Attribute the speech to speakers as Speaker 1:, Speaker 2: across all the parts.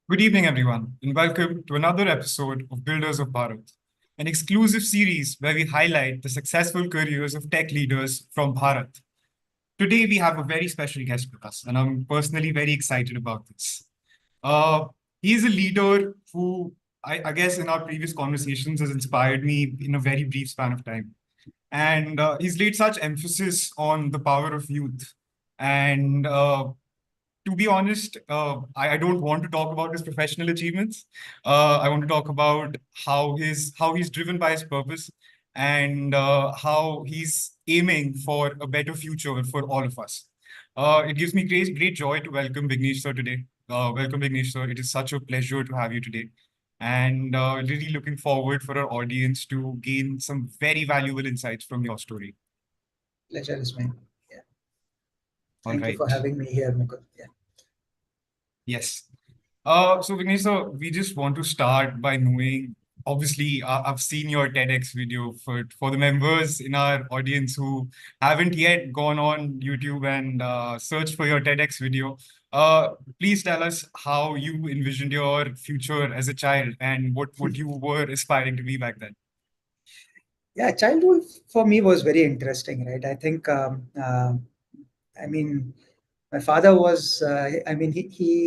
Speaker 1: Good evening, everyone, and welcome to another episode of Builders of Bharat, an exclusive series where we highlight the successful careers of tech leaders from Bharat. Today, we have a very special guest with us, and I'm personally very excited about this. Uh, he's a leader who, I guess, in our previous conversations, has inspired me in a very brief span of time. And he's laid such emphasis on the power of youth. And to be honest, I don't want to talk about his professional achievements. I want to talk about how he's driven by his purpose and how he's aiming for a better future for all of us. It gives me great joy to welcome Vignesh sir today. Welcome, Vignesh sir. It is such a pleasure to have you today, and really looking forward for our audience to gain some very valuable insights from your story.
Speaker 2: Pleasure is mine. Yeah.
Speaker 1: All
Speaker 2: Thank you
Speaker 1: right.
Speaker 2: for having me here, Mukul. Yeah.
Speaker 1: Yes. So Vignesh, sir, we just want to start by knowing, obviously, I've seen your TEDx video for the members in our audience who haven't yet gone on YouTube and searched for your TEDx video. Please tell us how you envisioned your future as a child and what you were aspiring to be back then.
Speaker 2: Yeah, childhood for me was very interesting, right? I think, I mean, my father was,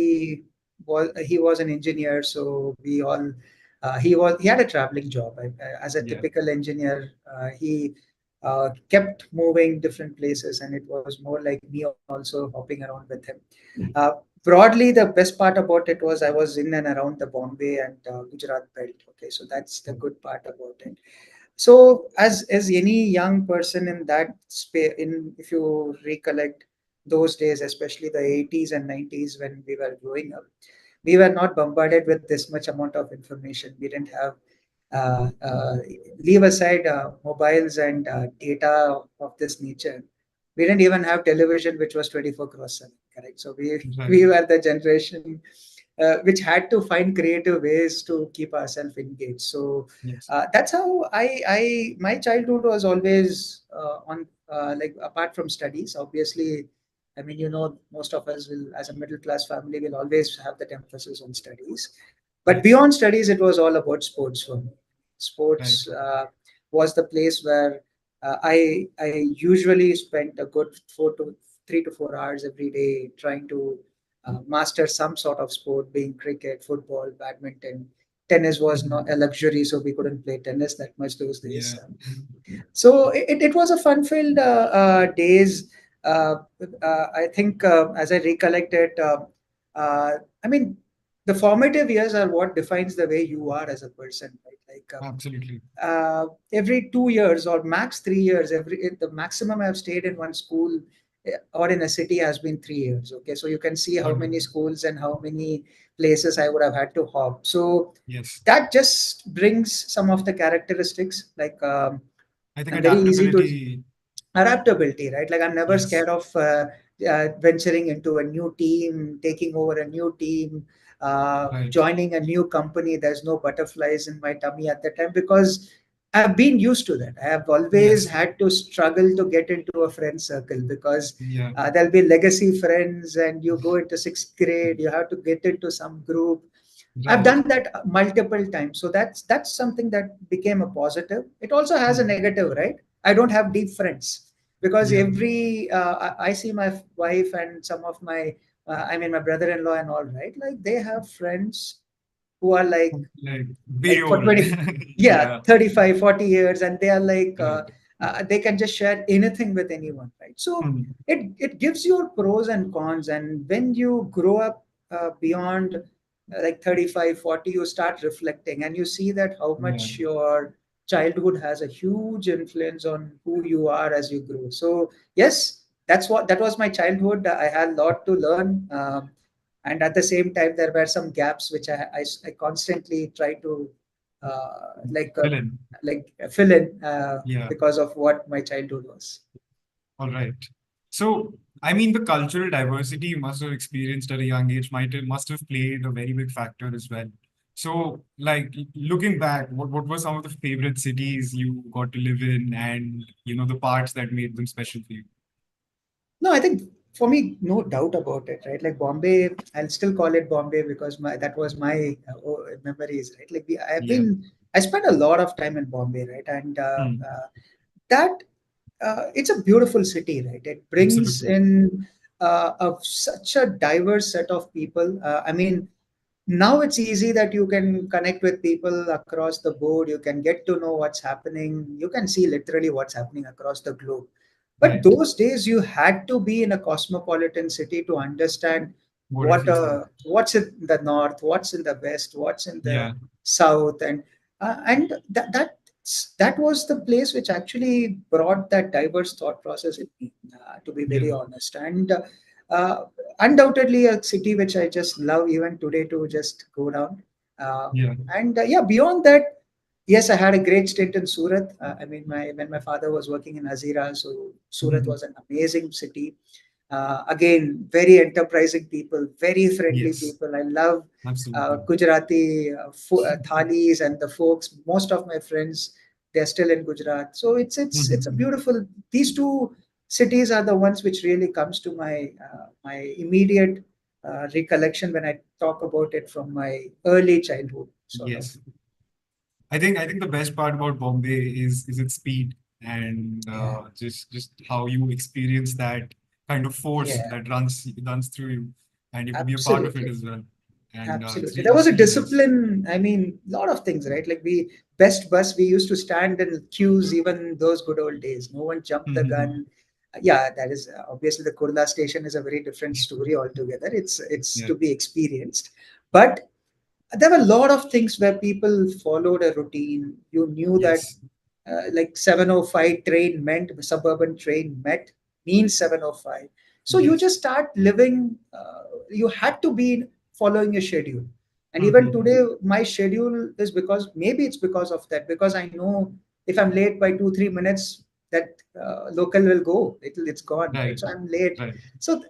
Speaker 2: he was an engineer, so he had a traveling job. As a
Speaker 1: Yeah.
Speaker 2: typical engineer, he kept moving different places, and it was more like me also hopping around with him. Uh, Broadly, the best part about it was I was in and around the Bombay and Gujarat belt. Okay, so that's the good part about it. So as any young person in that space, in if you recollect those days, especially the 80s and 90s when we were growing up, we were not bombarded with this much amount of information. We didn't have uh, uh, leave aside mobiles and data of this nature. We didn't even have television, which was 24 cross 7. Correct. So we
Speaker 1: Right.
Speaker 2: we were the generation which had to find creative ways to keep ourselves engaged. So
Speaker 1: Yes.
Speaker 2: that's how I my childhood was always on like apart from studies. Obviously, I mean, most of us will, as a middle class family, will always have that emphasis on studies. But
Speaker 1: Yes.
Speaker 2: beyond studies, it was all about sports for me.
Speaker 1: Right.
Speaker 2: Sports was the place where I usually spent a good 3 to 4 hours every day trying to master some sort of sport, being cricket, football, badminton. Tennis was not a luxury, so we couldn't play tennis that much those days.
Speaker 1: Yeah.
Speaker 2: So it was a fun-filled days. Uh, I think, as I recollect it, I mean, the formative years are what defines the way you are as a person, right? Like
Speaker 1: Absolutely.
Speaker 2: every 2 years or max 3 years, the maximum I've stayed in one school or in a city has been 3 years. Okay, so you can see how
Speaker 1: Wonderful.
Speaker 2: many schools and how many places I would have had to hop. So
Speaker 1: Yes.
Speaker 2: that just brings some of the characteristics like
Speaker 1: I think
Speaker 2: I'm very easy to
Speaker 1: adaptability.
Speaker 2: adaptability, right? Like I'm never
Speaker 1: Yes.
Speaker 2: scared of venturing into a new team, taking over a new team,
Speaker 1: Right.
Speaker 2: joining a new company. There's no butterflies in my tummy at the time because I've been used to that. I have always
Speaker 1: Yes.
Speaker 2: had to struggle to get into a friend circle because
Speaker 1: Yeah.
Speaker 2: there'll be legacy friends, and you go into sixth grade, you have to get into some group. I've
Speaker 1: Right.
Speaker 2: done that multiple times, so that's something that became a positive. It also has a
Speaker 1: Hmm.
Speaker 2: negative, right? I don't have deep friends because
Speaker 1: Yeah.
Speaker 2: I see my wife and some of my I mean my brother-in-law and all, right? Like they have friends who are
Speaker 1: Like very
Speaker 2: like for
Speaker 1: old.
Speaker 2: 20, yeah,
Speaker 1: Yeah.
Speaker 2: 35, 40 years, and they are like
Speaker 1: Right.
Speaker 2: they can just share anything with anyone, right? So
Speaker 1: Hmm.
Speaker 2: it gives you pros and cons, and when you grow up beyond like 35, 40, you start reflecting and you see that how
Speaker 1: Yeah.
Speaker 2: much your childhood has a huge influence on who you are as you grow. So yes, that was my childhood. I had a lot to learn, and at the same time there were some gaps which I constantly try to uh, like uh,
Speaker 1: Villain.
Speaker 2: fill in
Speaker 1: Yeah.
Speaker 2: because of what my childhood was.
Speaker 1: All right. So, I mean, the cultural diversity you must have experienced at a young age must have played a very big factor as well. So, like looking back, what were some of the favorite cities you got to live in, and the parts that made them special for you?
Speaker 2: No, I think for me, no doubt about it, right? Like Bombay, I'll still call it Bombay because my that was my memories, right? Like
Speaker 1: Yeah.
Speaker 2: I spent a lot of time in Bombay, right? And
Speaker 1: Hmm.
Speaker 2: that it's a beautiful city, right? It brings
Speaker 1: Absolutely.
Speaker 2: in such a diverse set of people. I mean, now it's easy that you can connect with people across the board. You can get to know what's happening. You can see literally what's happening across the globe. But
Speaker 1: Right.
Speaker 2: those days, you had to be in a cosmopolitan city to understand
Speaker 1: What it feels like.
Speaker 2: what's in the north, what's in the west, what's in the
Speaker 1: Yeah.
Speaker 2: south, and that was the place which actually brought that diverse thought process in me, to be
Speaker 1: Yeah.
Speaker 2: very honest. And uh, undoubtedly a city which I just love even today to just go down.
Speaker 1: Yeah.
Speaker 2: And yeah, beyond that, yes, I had a great stint in Surat. I mean, my when my father was working in Hazira, so Surat
Speaker 1: Mhm.
Speaker 2: was an amazing city. Again, very enterprising people, very friendly
Speaker 1: Yes.
Speaker 2: people. I love
Speaker 1: Absolutely.
Speaker 2: Gujarati thalis and the folks. Most of my friends, they're still in Gujarat. So it's a
Speaker 1: Mhm.
Speaker 2: beautiful. These two cities are the ones which really comes to my immediate recollection when I talk about it from my early childhood, sort of.
Speaker 1: Yes. I think the best part about Bombay is its speed and
Speaker 2: Yeah,
Speaker 1: just how you experience that kind of force
Speaker 2: yeah,
Speaker 1: that runs through you, and you have to be a part of it
Speaker 2: absolutely.
Speaker 1: as well. And it's
Speaker 2: Absolutely. There was
Speaker 1: it's
Speaker 2: a
Speaker 1: really nice.
Speaker 2: discipline. I mean, a lot of things, right? Like best bus, we used to stand in queues even those good old days. No one jumped the
Speaker 1: Mhm.
Speaker 2: gun. Yeah, that is obviously the Kurla station is a very different story altogether. It's
Speaker 1: Yeah.
Speaker 2: to be experienced. But there were a lot of things where people followed a routine. You knew that
Speaker 1: Yes.
Speaker 2: like 7:05 train meant suburban train met means 7:05. So you
Speaker 1: Yes.
Speaker 2: just start living, you had to be following a schedule. And even
Speaker 1: Mhm.
Speaker 2: today, my schedule is because maybe it's because of that, because I know if I'm late by 2-3 minutes, that local will go, it's gone, right?
Speaker 1: Right.
Speaker 2: So I'm late.
Speaker 1: Right.
Speaker 2: So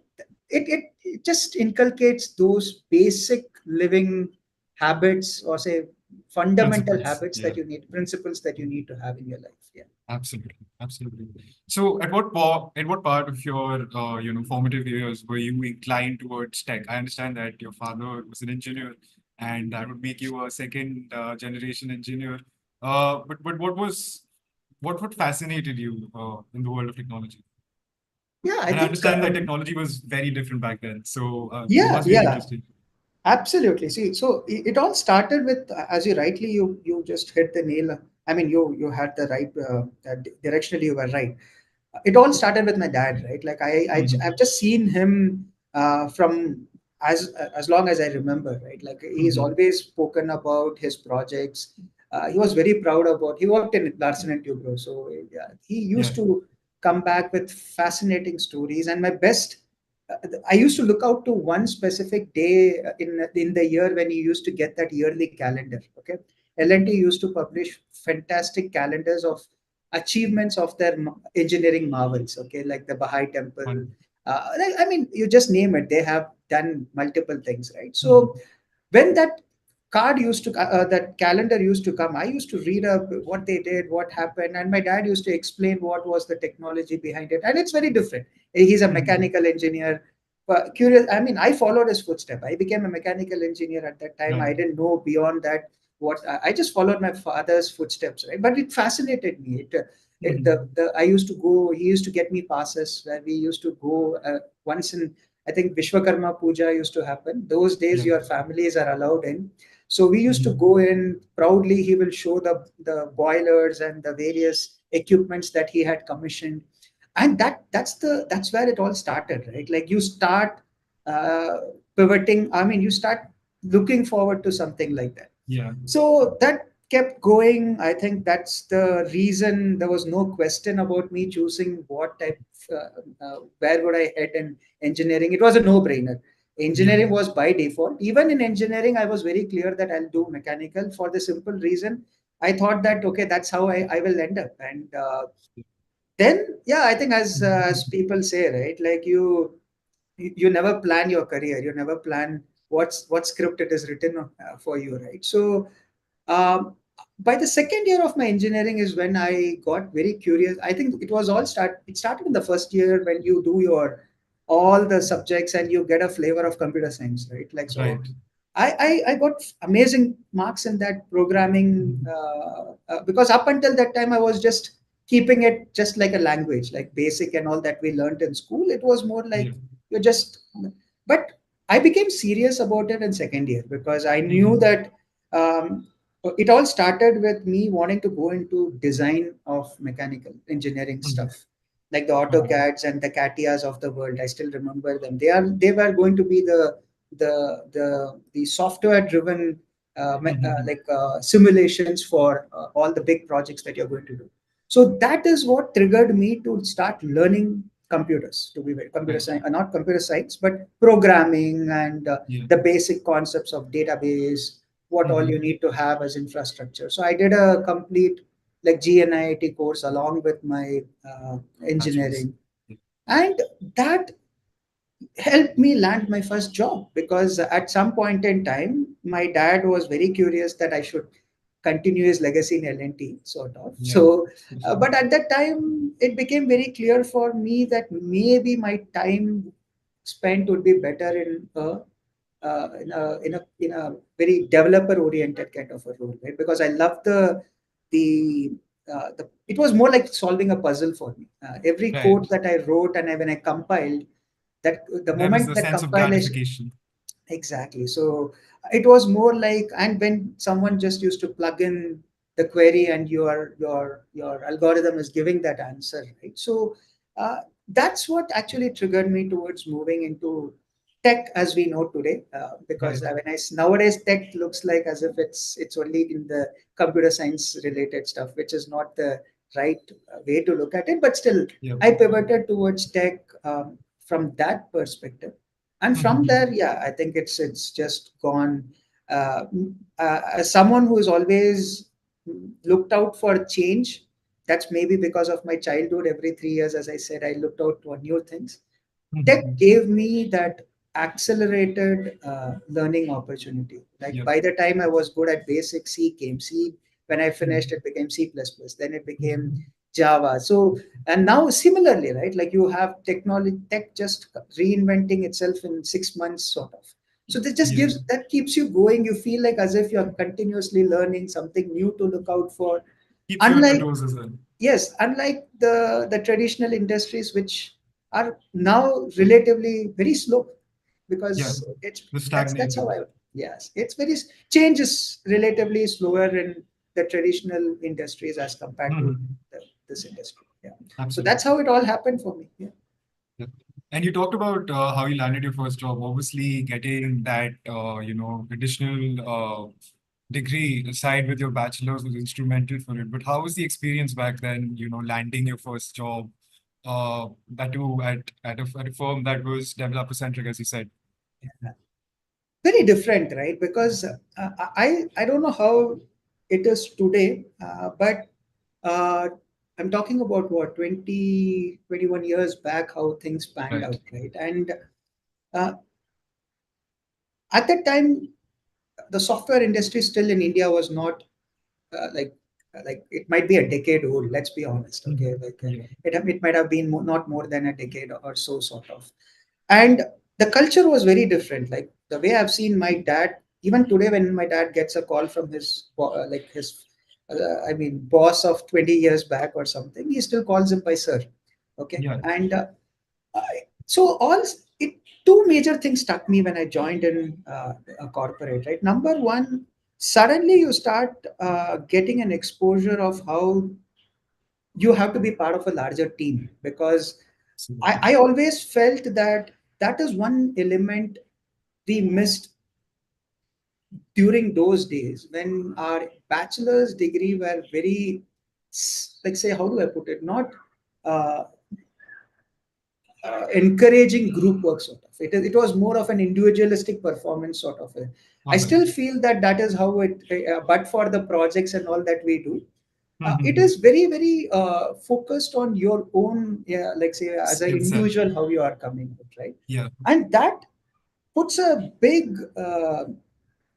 Speaker 2: it just inculcates those basic living habits, or say fundamental
Speaker 1: Principles.
Speaker 2: habits
Speaker 1: Yeah.
Speaker 2: that you need, principles that you need to have in your life. Yeah.
Speaker 1: Absolutely, absolutely. So, at what part of your formative years were you inclined towards tech? I understand that your father was an engineer, and that would make you a second generation engineer. But what fascinated you in the world of technology?
Speaker 2: Yeah, I
Speaker 1: And I
Speaker 2: think,
Speaker 1: understand that technology was very different back then, so it
Speaker 2: yeah,
Speaker 1: must be very
Speaker 2: yeah,
Speaker 1: interesting.
Speaker 2: absolutely. See, so it all started with, as you rightly, you just hit the nail. I mean, you had the right, directionally you were right. It all started with my dad, right? Like I've
Speaker 1: Hmm.
Speaker 2: just seen him from as long as I remember, right? Like he's
Speaker 1: Hmm.
Speaker 2: always spoken about his projects. He was very proud about. He worked in Larsen and Toubro, so yeah, he
Speaker 1: Yeah.
Speaker 2: used to come back with fascinating stories. And my best, I used to look out to one specific day in the year when he used to get that yearly calendar. Okay, L&T used to publish fantastic calendars of achievements of their engineering marvels. Okay, like the Baha'i Temple.
Speaker 1: Fun.
Speaker 2: I mean, you just name it. They have done multiple things, right? So
Speaker 1: Hmm.
Speaker 2: when that calendar used to come, I used to read up what they did, what happened, and my dad used to explain what was the technology behind it. And it's very different. He's a
Speaker 1: Hmm.
Speaker 2: mechanical engineer. But curious, I mean, I followed his footstep. I became a mechanical engineer at that time.
Speaker 1: Right.
Speaker 2: I didn't know beyond that what I just followed my father's footsteps, right? But it fascinated me.
Speaker 1: Hmm.
Speaker 2: I used to go. He used to get me passes where we used to go once in. I think Vishwakarma Puja used to happen. Those days,
Speaker 1: Yeah.
Speaker 2: your families are allowed in. So we used to
Speaker 1: Hmm.
Speaker 2: go in proudly. He will show the boilers and the various equipments that he had commissioned, and that's where it all started, right? Like you start uh, pivoting. I mean, you start looking forward to something like that.
Speaker 1: Yeah.
Speaker 2: So that kept going. I think that's the reason there was no question about me choosing what type, where would I head in engineering. It was a no brainer.
Speaker 1: Yeah.
Speaker 2: Engineering was by default. Even in engineering, I was very clear that I'll do mechanical for the simple reason. I thought that, okay, that's how I will end up. And then, yeah, I think as people say, right, like you never plan your career. You never plan what script it is written for you, right? So um, by the second year of my engineering is when I got very curious. I think it started in the first year when you do your all the subjects and you get a flavor of computer science, right? Like, so
Speaker 1: Right.
Speaker 2: I got amazing marks in that programming, because up until that time I was just keeping it just like a language, like basic and all that we learned in school. It was more like
Speaker 1: Yeah.
Speaker 2: you're just, but I became serious about it in second year because I knew
Speaker 1: Mhm.
Speaker 2: that um, it all started with me wanting to go into design of mechanical engineering
Speaker 1: Mhm.
Speaker 2: stuff, like the
Speaker 1: Mhm.
Speaker 2: AutoCADs and the CATIAs of the world. I still remember them. They were going to be the software driven
Speaker 1: Mhm.
Speaker 2: simulations for all the big projects that you're going to do. So that is what triggered me to start learning computers, to be very computer
Speaker 1: Right.
Speaker 2: science, not computer science, but programming and
Speaker 1: Yeah.
Speaker 2: the basic concepts of database, what all you
Speaker 1: Mhm.
Speaker 2: need to have as infrastructure. So I did a complete like GNIIT course along with my
Speaker 1: Bachelor's.
Speaker 2: engineering,
Speaker 1: Yeah.
Speaker 2: and that helped me land my first job because at some point in time my dad was very curious that I should continue his legacy in L&T sort of.
Speaker 1: Yeah.
Speaker 2: So but at that time it became very clear for me that maybe my time spent would be better in a very developer oriented kind of a role, right? Because I love the it was more like solving a puzzle for me. Every code
Speaker 1: Right.
Speaker 2: that I wrote and when I compiled, that the
Speaker 1: There was
Speaker 2: moment
Speaker 1: the
Speaker 2: that
Speaker 1: sense of
Speaker 2: compilation.
Speaker 1: gratification.
Speaker 2: Exactly. So it was more like, and when someone just used to plug in the query and your algorithm is giving that answer, right? So uh, that's what actually triggered me towards moving into tech as we know today. Because
Speaker 1: Right.
Speaker 2: nowadays tech looks like as if it's only in the computer science related stuff, which is not the right way to look at it. But still,
Speaker 1: Yeah.
Speaker 2: I pivoted towards tech from that perspective, and from
Speaker 1: Mhm.
Speaker 2: there, yeah, I think it's just gone. uh, as someone who has always looked out for change, that's maybe because of my childhood. Every 3 years, as I said, I looked out for new things. Tech
Speaker 1: Mhm.
Speaker 2: gave me that accelerated learning opportunity. Like
Speaker 1: Yeah.
Speaker 2: by the time I was good at basic, C came. C, when I finished,
Speaker 1: Mhm.
Speaker 2: it became C++. Then it became
Speaker 1: Mhm.
Speaker 2: Java. So, and now similarly, right? Like you have technology, tech just reinventing itself in 6 months, sort of. So
Speaker 1: Yeah.
Speaker 2: that keeps you going. You feel like as if you're continuously learning something new to look out for.
Speaker 1: Keeps you on your
Speaker 2: Unlike,
Speaker 1: toes as well.
Speaker 2: yes, unlike the traditional industries which are now relatively very slow,
Speaker 1: Yeah.
Speaker 2: because it's
Speaker 1: The
Speaker 2: that's how
Speaker 1: stagnated.
Speaker 2: I, yes, it's very change is relatively slower in the traditional industries as compared to
Speaker 1: Mhm.
Speaker 2: this industry. Yeah, so that's
Speaker 1: Absolutely.
Speaker 2: how it all happened for me. Yeah.
Speaker 1: Yeah. And you talked about how you landed your first job. Obviously, getting that additional degree aside with your bachelor's was instrumental for it. But how was the experience back then? Landing your first job, that too at a firm that was developer centric, as you said.
Speaker 2: Very different, right? Because I don't know how it is today, but uh, I'm talking about what 20 21 years back, how things panned
Speaker 1: Right.
Speaker 2: out, right? And uh, at that time, the software industry still in India was not like it might be a decade old. Let's be honest, okay?
Speaker 1: Mhm.
Speaker 2: Like
Speaker 1: Yeah.
Speaker 2: it might have been not more than a decade or so, sort of. And the culture was very different. Like the way I've seen my dad, even today when my dad gets a call from his I mean boss of 20 years back or something, he still calls him by sir. Okay.
Speaker 1: Yeah.
Speaker 2: And so all it two major things struck me when I joined in a corporate, right? Number one, suddenly you start getting an exposure of how you have to be part of a larger team, because
Speaker 1: Absolutely.
Speaker 2: I always felt that that is one element we missed during those days when our bachelor's degree were very, like, say, how do I put it, not uh, encouraging group work, sort of. It was more of an individualistic performance, sort of. I
Speaker 1: All right.
Speaker 2: still feel that that is how it, but for the projects and all that we do, it
Speaker 1: Mhm.
Speaker 2: is very, very focused on your own, yeah, like say, as an
Speaker 1: Skill set.
Speaker 2: individual, how you are coming with, right?
Speaker 1: Yeah.
Speaker 2: And that puts a big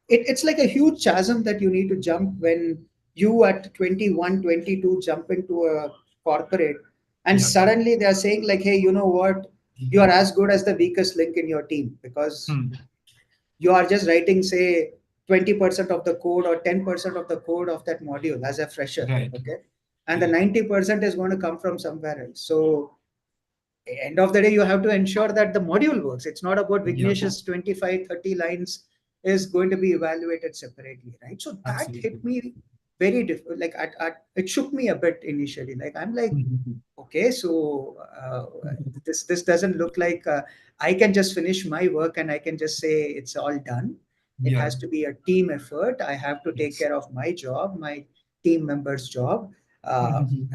Speaker 2: it's like a huge chasm that you need to jump when you at 21, 22 jump into a corporate, and
Speaker 1: Yeah.
Speaker 2: suddenly they are saying like, hey, you know what, you are as good as the weakest link in your team, because
Speaker 1: Hmm.
Speaker 2: you are just writing, say, 20% of the code or 10% of the code of that module as a fresher.
Speaker 1: Right.
Speaker 2: Okay. And the
Speaker 1: Right.
Speaker 2: 90% is going to come from somewhere else. So end of the day, you have to ensure that the module works. It's not about
Speaker 1: Yeah.
Speaker 2: Vignesh's 25, 30 lines is going to be evaluated separately, right? So that hit
Speaker 1: Absolutely.
Speaker 2: me very different. Like it shook me a bit initially. Like I'm like,
Speaker 1: Mhm.
Speaker 2: okay, so this doesn't look like I can just finish my work and I can just say it's all done. It
Speaker 1: Yeah.
Speaker 2: has to be a team effort. I have to take
Speaker 1: Yes.
Speaker 2: care of my job, my team members' job. Uh,
Speaker 1: Mhm.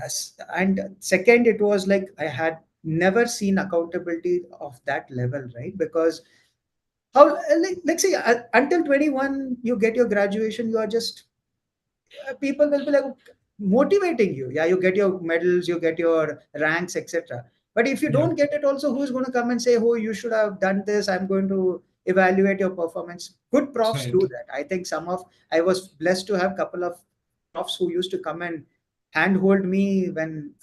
Speaker 2: and second, it was like I had never seen accountability of that level, right? Because how, like, let's say until 21 you get your graduation, you are just people will be like motivating you. Yeah, you get your medals, you get your ranks, etc. But if you
Speaker 1: Yeah.
Speaker 2: don't get it also, who's going to come and say, oh, you should have done this, I'm going to evaluate your performance. Good profs
Speaker 1: Right.
Speaker 2: do that. I think some of, I was blessed to have a couple of profs who used to come and handhold me when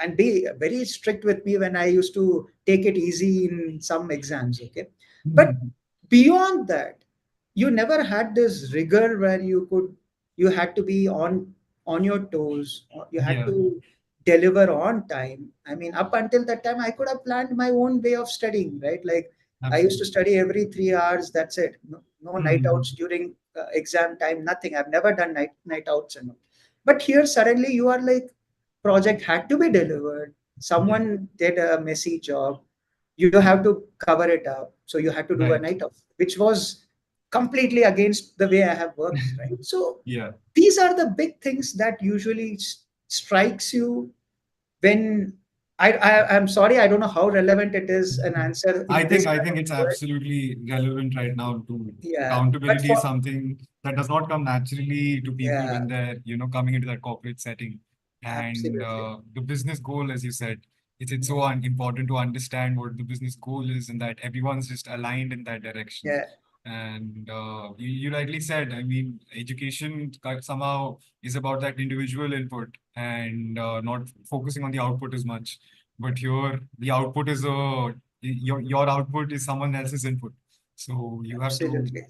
Speaker 2: and be very strict with me when I used to take it easy in some exams. Okay. But
Speaker 1: Mhm.
Speaker 2: beyond that, you never had this rigor where you had to be on your toes, or you had
Speaker 1: Yeah.
Speaker 2: to deliver on time. I mean, up until that time, I could have planned my own way of studying, right? Like I used to
Speaker 1: Absolutely.
Speaker 2: study every 3 hours. That's it. No, no night outs
Speaker 1: Mhm.
Speaker 2: during exam time. Nothing. I've never done night outs and all. But here suddenly you are like, project had to be delivered.
Speaker 1: Yeah.
Speaker 2: Someone did a messy job. You have to cover it up. So you had to do a
Speaker 1: Right.
Speaker 2: night off, which was completely against the way I have worked, right? So
Speaker 1: Yeah.
Speaker 2: these are the big things that usually strikes you when I'm sorry, I don't know how relevant it is an answer
Speaker 1: I
Speaker 2: in
Speaker 1: think
Speaker 2: this
Speaker 1: I
Speaker 2: kind
Speaker 1: think
Speaker 2: of
Speaker 1: it's
Speaker 2: word.
Speaker 1: absolutely relevant right now to
Speaker 2: Yeah, but
Speaker 1: accountability is
Speaker 2: for
Speaker 1: something that does not come naturally to people
Speaker 2: yeah,
Speaker 1: when they're, coming into that corporate setting. And
Speaker 2: absolutely.
Speaker 1: the business goal, as you said, it's so important to understand what the business goal is and that everyone's just aligned in that direction.
Speaker 2: Yeah,
Speaker 1: And you rightly said, I mean, education somehow is about that individual input and not focusing on the output as much. But here, the output is your output is someone else's input. So
Speaker 2: absolutely.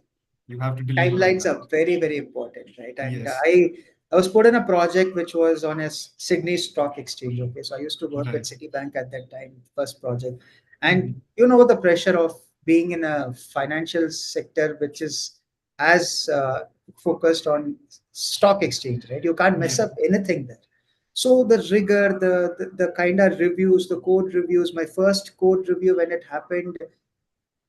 Speaker 1: you have to deliver on
Speaker 2: Timelines
Speaker 1: that.
Speaker 2: are very, very important, right? And
Speaker 1: Yes.
Speaker 2: I was put in a project which was on a Sydney Stock Exchange. Okay, so I used to work with
Speaker 1: Right.
Speaker 2: Citibank at that time, first project, and
Speaker 1: Mhm.
Speaker 2: you know the pressure of being in a financial sector which is as focused on stock exchange, right? You can't mess
Speaker 1: Yeah.
Speaker 2: up anything there. So the rigor, the kind of reviews, the code reviews. My first code review when it happened,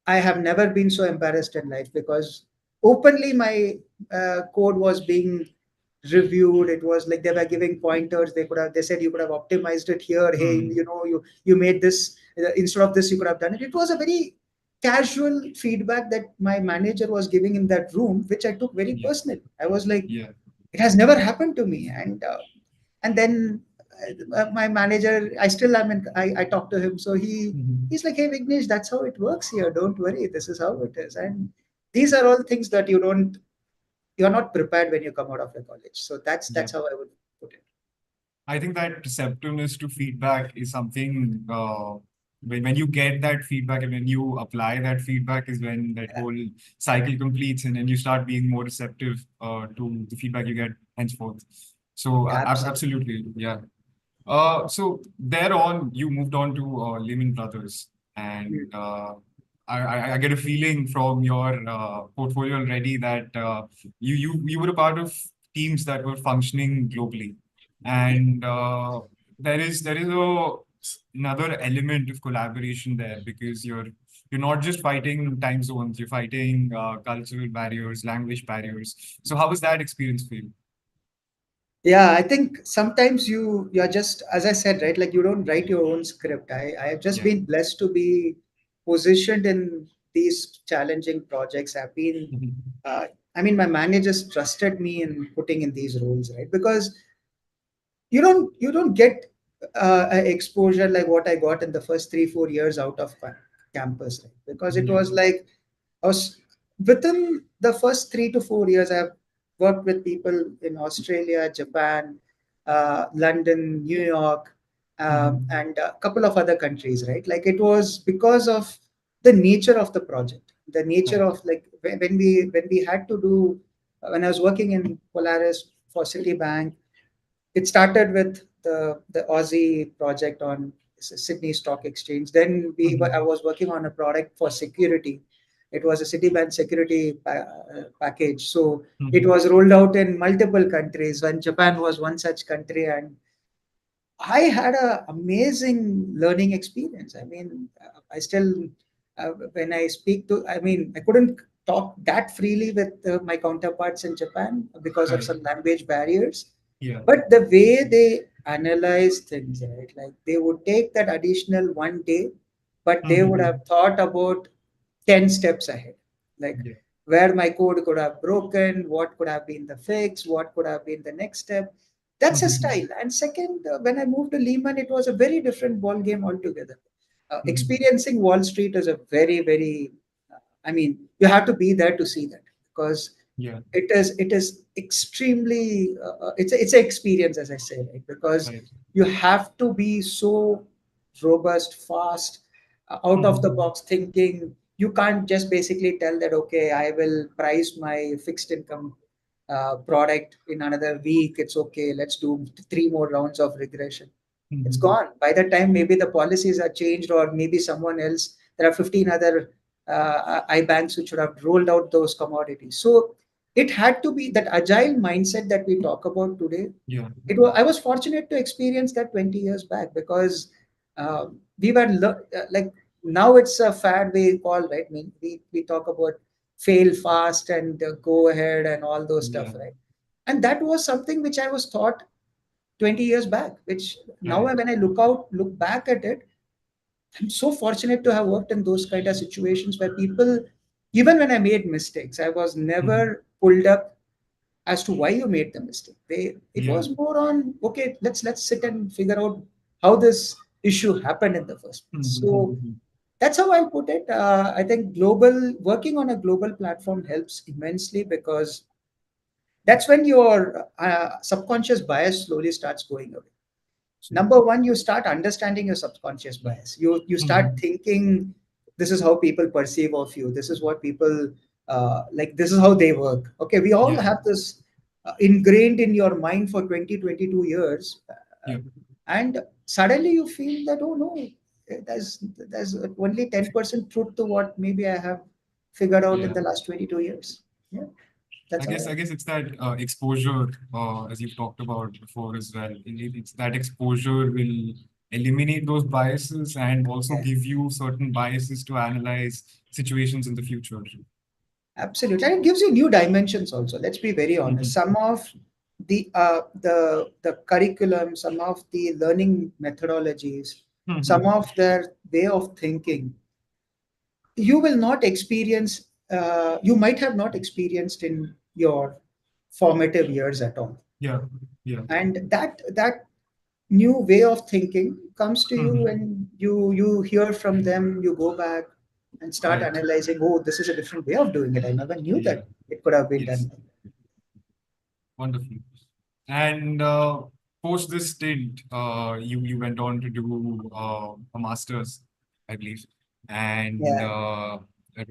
Speaker 2: I have never been so embarrassed in life because openly my code was being reviewed. It was like they were giving pointers. They said you could have optimized it here. Hey,
Speaker 1: Hmm.
Speaker 2: you made this instead of this you could have done it. It was a very casual feedback that my manager was giving in that room, which I took very
Speaker 1: Yeah.
Speaker 2: personally. I was like,
Speaker 1: Yeah.
Speaker 2: it has never happened to me, and then my manager, I still am in, I talked to him, so
Speaker 1: Mhm.
Speaker 2: he's like, hey Vignesh, that's how it works here, don't worry, this is how it is. And these are all things that you're not prepared when you come out of your college. So
Speaker 1: Yeah.
Speaker 2: that's how I would put it.
Speaker 1: I think that receptiveness to feedback is something when you get that feedback and when you apply that feedback is when that
Speaker 2: Yeah,
Speaker 1: whole cycle completes and then you start being more receptive to the feedback you get henceforth. So
Speaker 2: absolutely.
Speaker 1: absolutely, yeah. So thereon, you moved on to Lehman Brothers, and
Speaker 2: Mm.
Speaker 1: I get a feeling from your portfolio already that you were a part of teams that were functioning globally,
Speaker 2: Yeah.
Speaker 1: and there is another element of collaboration there because you're not just fighting time zones, you're fighting cultural barriers, language barriers. So how was that experience for you?
Speaker 2: Yeah, I think sometimes you're just, as I said, right, like you don't write your own script. I have just
Speaker 1: Yeah.
Speaker 2: been blessed to be positioned in these challenging projects. I've been
Speaker 1: Mhm.
Speaker 2: uh, I mean, my managers trusted me in putting in these roles, right? Because you don't get a exposure like what I got in the first 3 4 years out of campus, right? Because it
Speaker 1: Yeah.
Speaker 2: was like I was within the first 3 to 4 years, I've worked with people in Australia, Japan, London, New York.
Speaker 1: Mm-hmm.
Speaker 2: and a couple of other countries, right? Like it was because of the nature of the project, the nature
Speaker 1: Right.
Speaker 2: of like when we had to do when I was working in Polaris for Citibank. It started with the Aussie project on Sydney Stock Exchange. Then I
Speaker 1: Mm-hmm.
Speaker 2: was working on a product for security. It was a Citibank security package. So it
Speaker 1: Mm-hmm.
Speaker 2: was rolled out in multiple countries. When Japan was one such country, and I had a amazing learning experience. I mean, I still, when I speak to, I mean, I couldn't talk that freely with my counterparts in Japan because of
Speaker 1: Right.
Speaker 2: some language barriers.
Speaker 1: Yeah.
Speaker 2: But the way they analyze things, right? Like they would take that additional one day, but they would
Speaker 1: Mm-hmm.
Speaker 2: have thought about 10 steps ahead. Like
Speaker 1: Yeah.
Speaker 2: where my code could have broken, what could have been the fix, what could have been the next step. That's a
Speaker 1: Mm-hmm.
Speaker 2: style. And second, when I moved to Lehman, it was a very different ball game altogether.
Speaker 1: Mm-hmm.
Speaker 2: Experiencing Wall Street is a very, I mean, you have to be there to see that because
Speaker 1: Yeah.
Speaker 2: it is extremely it's an experience, as I say, right? Because
Speaker 1: Right.
Speaker 2: you have to be so robust, fast, out of the
Speaker 1: Mm-hmm.
Speaker 2: box thinking. You can't just basically tell that, okay, I will price my fixed income product in another week. It's okay, let's do three more rounds of regression. It's
Speaker 1: Mm-hmm.
Speaker 2: gone by the time maybe the policies are changed, or maybe someone else. There are 15 other banks which would have rolled out those commodities. So it had to be that agile mindset that we talk about today.
Speaker 1: Yeah.
Speaker 2: I was fortunate to experience that 20 years back because we were like, now it's a fad we call, right? I mean, we talk about fail fast and go ahead and all those stuff,
Speaker 1: Yeah.
Speaker 2: right? And that was something which I was taught 20 years back, which now
Speaker 1: Right.
Speaker 2: when I look back at it, I'm so fortunate to have worked in those kind of situations where people, even when I made mistakes, I was
Speaker 1: Mm-hmm.
Speaker 2: never pulled up as to why you made the mistake. It
Speaker 1: Yeah.
Speaker 2: was more on, okay, let's sit and figure out how this issue happened in the first place. So
Speaker 1: Mm-hmm.
Speaker 2: that's how I'll put it. I think global working on a global platform helps immensely because that's when your subconscious bias slowly starts going away.
Speaker 1: So,
Speaker 2: Number one, you start understanding your subconscious bias. You start
Speaker 1: mm-hmm.
Speaker 2: thinking, this is how people perceive of you, this is what people like, this is how they work. Okay, we all
Speaker 1: Yeah.
Speaker 2: have this ingrained in your mind for 20-22 years,
Speaker 1: Yeah.
Speaker 2: and suddenly you feel that, oh no, there's only 10% truth to what maybe I have figured out in
Speaker 1: Yeah.
Speaker 2: the last 22 years. Yeah, that's how
Speaker 1: I guess it's that exposure, as you've talked about before as well. It's that exposure will eliminate those biases and also
Speaker 2: yeah.
Speaker 1: give you certain biases to analyze situations in the future.
Speaker 2: Absolutely, and it gives you new dimensions also. Let's be very honest.
Speaker 1: Mm-hmm.
Speaker 2: Some of the curriculum, some of the learning methodologies, some
Speaker 1: Mm-hmm.
Speaker 2: of their way of thinking, you will not experience. You might have not experienced in your formative years at all.
Speaker 1: Yeah. Yeah.
Speaker 2: And that new way of thinking comes to you
Speaker 1: Mm-hmm.
Speaker 2: when you hear from them. You go back and start
Speaker 1: Right.
Speaker 2: analyzing. Oh, this is a different way of doing it. I never knew
Speaker 1: Yeah.
Speaker 2: that it could have been
Speaker 1: Yes.
Speaker 2: done.
Speaker 1: Wonderful. And post this stint, you went on to do a master's, I believe. And
Speaker 2: Yeah,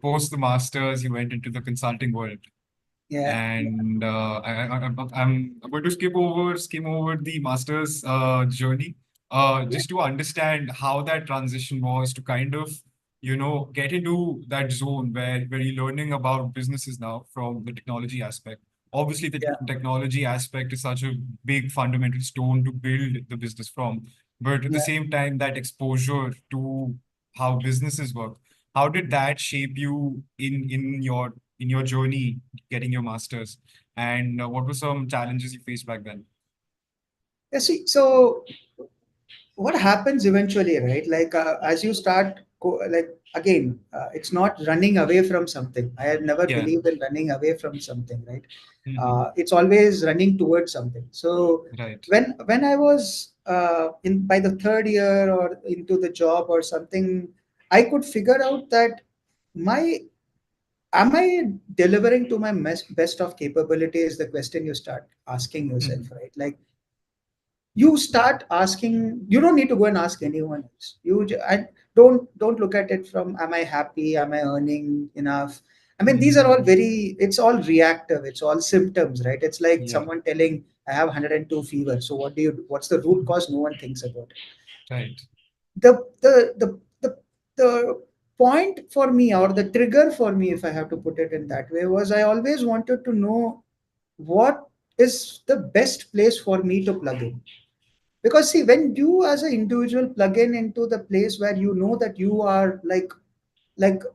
Speaker 1: post the master's, you went into the consulting world.
Speaker 2: yeah, yeah,
Speaker 1: And I'm going to skim over the master's journey,
Speaker 2: yeah,
Speaker 1: just to understand how that transition was to kind of, get into that zone where you're learning about businesses now from the technology aspect. Obviously, the
Speaker 2: yeah,
Speaker 1: technology aspect is such a big fundamental stone to build the business from. But at the
Speaker 2: yeah.
Speaker 1: same time, that exposure to how businesses work, how did that shape you in your journey getting your master's? And what were some challenges you faced back then?
Speaker 2: Yeah, see, so what happens eventually, right? Like as you start, like again, it's not running away from something. I have never
Speaker 1: Yeah.
Speaker 2: believed in running away from something, right?
Speaker 1: Hmm.
Speaker 2: It's always running towards something. So
Speaker 1: Right.
Speaker 2: when I was in by the third year or into the job or something, I could figure out that my am I delivering to my best of capability is the question you start asking yourself,
Speaker 1: Hmm.
Speaker 2: right? Like you start asking. You don't need to go and ask anyone else. I don't look at it from, am I happy, am I earning enough? I mean, these are all
Speaker 1: Mhm.
Speaker 2: very, it's all reactive, it's all symptoms, right? It's like
Speaker 1: Yeah.
Speaker 2: someone telling, I have 102 fever, so what's the root cause? No one thinks about it.
Speaker 1: Right.
Speaker 2: The point for me, or the trigger for me, if I have to put it in that way, was I always wanted to know what is the best place for me to plug in. Because see, when you as an individual plug in into the place where you know that you are like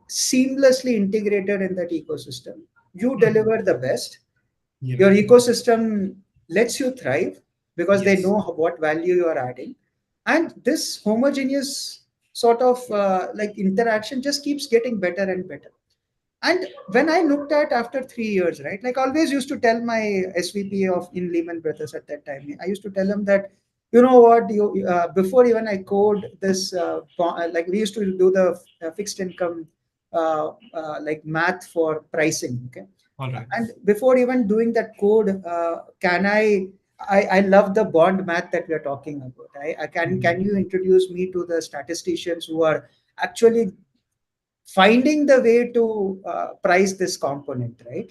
Speaker 2: seamlessly integrated in that ecosystem, you
Speaker 1: Mhm.
Speaker 2: deliver the best.
Speaker 1: Yeah.
Speaker 2: Your ecosystem lets you thrive because they
Speaker 1: Yes.
Speaker 2: know what value you are adding, and this homogeneous sort of like interaction just keeps getting better and better. And when I looked at after 3 years, right, like I always used to tell my SVP of in Lehman Brothers at that time, I used to tell him that, you know what, before even I code this, like we used to do the fixed income like math for pricing, okay?
Speaker 1: All right.
Speaker 2: And before even doing that code, I love the bond math that we are talking about. Can
Speaker 1: Mhm.
Speaker 2: you introduce me to the statisticians who are actually finding the way to price this component, right?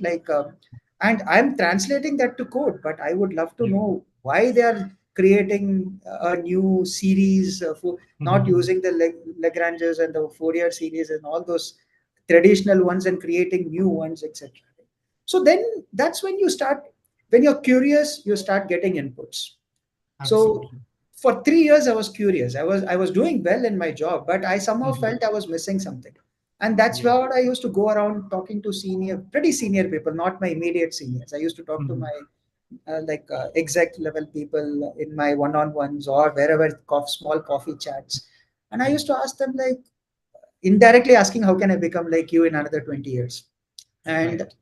Speaker 2: And I'm translating that to code, but I would love to
Speaker 1: Yeah.
Speaker 2: know why they are creating a new series for not
Speaker 1: Mhm.
Speaker 2: using the Lagranges and the Fourier series and all those traditional ones and creating new ones, etc. So then that's when you start, when you're curious, you start getting inputs. So
Speaker 1: Absolutely.
Speaker 2: for 3 years, I was curious. I was doing well in my job, but I somehow
Speaker 1: Mhm.
Speaker 2: felt I was missing something. And that's
Speaker 1: Yeah.
Speaker 2: what I used to go around talking to pretty senior people, not my immediate seniors. I used to talk to
Speaker 1: Mhm.
Speaker 2: my exec level people in my one-on-ones or wherever, small coffee chats. And I
Speaker 1: Yeah.
Speaker 2: used to ask them, like, indirectly asking, how can I become like you in another 20 years? And
Speaker 1: Right.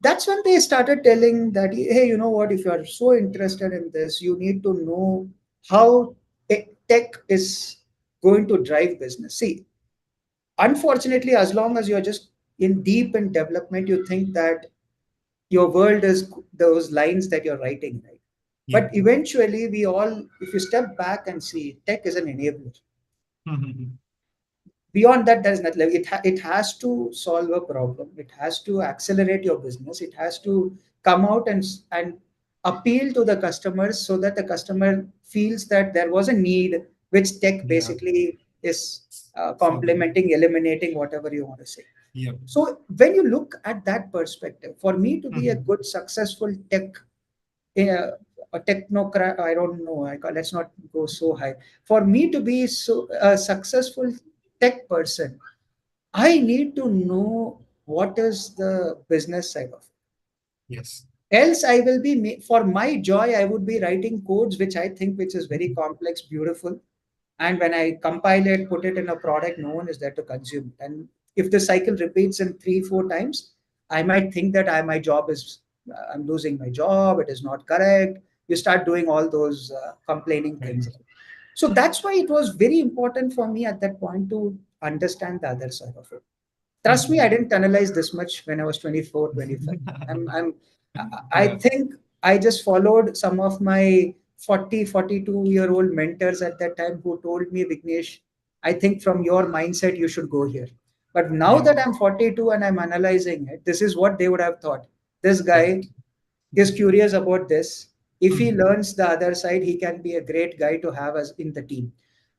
Speaker 2: that's when they started telling that, hey, you know what, if you are so interested in this, you need to know how tech is going to drive business. See, unfortunately, as long as you're just in deep in development, you think that your world is those lines that you're writing, right?
Speaker 1: Yeah.
Speaker 2: But eventually, we all, if you step back and see, tech is an enabler.
Speaker 1: Mhm.
Speaker 2: Beyond that, there is nothing. Like, it has to solve a problem, it has to accelerate your business, it has to come out and appeal to the customers so that the customer feels that there was a need, which tech
Speaker 1: Yeah.
Speaker 2: basically is
Speaker 1: Solving.
Speaker 2: complementing, eliminating, whatever you want to say.
Speaker 1: Yeah.
Speaker 2: So when you look at that perspective, for me to be a
Speaker 1: Mhm.
Speaker 2: good successful tech, uh, a technocrat, I don't know, let's not go so high. For me to be so a successful tech person, I need to know what is the business side of
Speaker 1: Yes.
Speaker 2: it. Else, I will be for my joy. I would be writing codes which I think which is very
Speaker 1: Mhm.
Speaker 2: complex, beautiful, and when I compile it, put it in a product, no one is there to consume it. And if the cycle repeats in 3 4 times, I might think that my job is, I'm losing my job. It is not correct. You start doing all those complaining things.
Speaker 1: Right.
Speaker 2: So that's why it was very important for me at that point to understand the other side of it. Trust me, I
Speaker 1: Mhm.
Speaker 2: didn't analyze this much when I was 24, 25. I'm I
Speaker 1: Yeah.
Speaker 2: think I just followed some of my 40, 42-year old mentors at that time who told me, Vignesh, I think from your mindset you should go here. But now
Speaker 1: Yeah.
Speaker 2: that I'm 42 and I'm analyzing it, this is what they would have thought. This guy
Speaker 1: Correct.
Speaker 2: is curious about this. If he
Speaker 1: Mhm.
Speaker 2: learns the other side, he can be a great guy to have as in the team.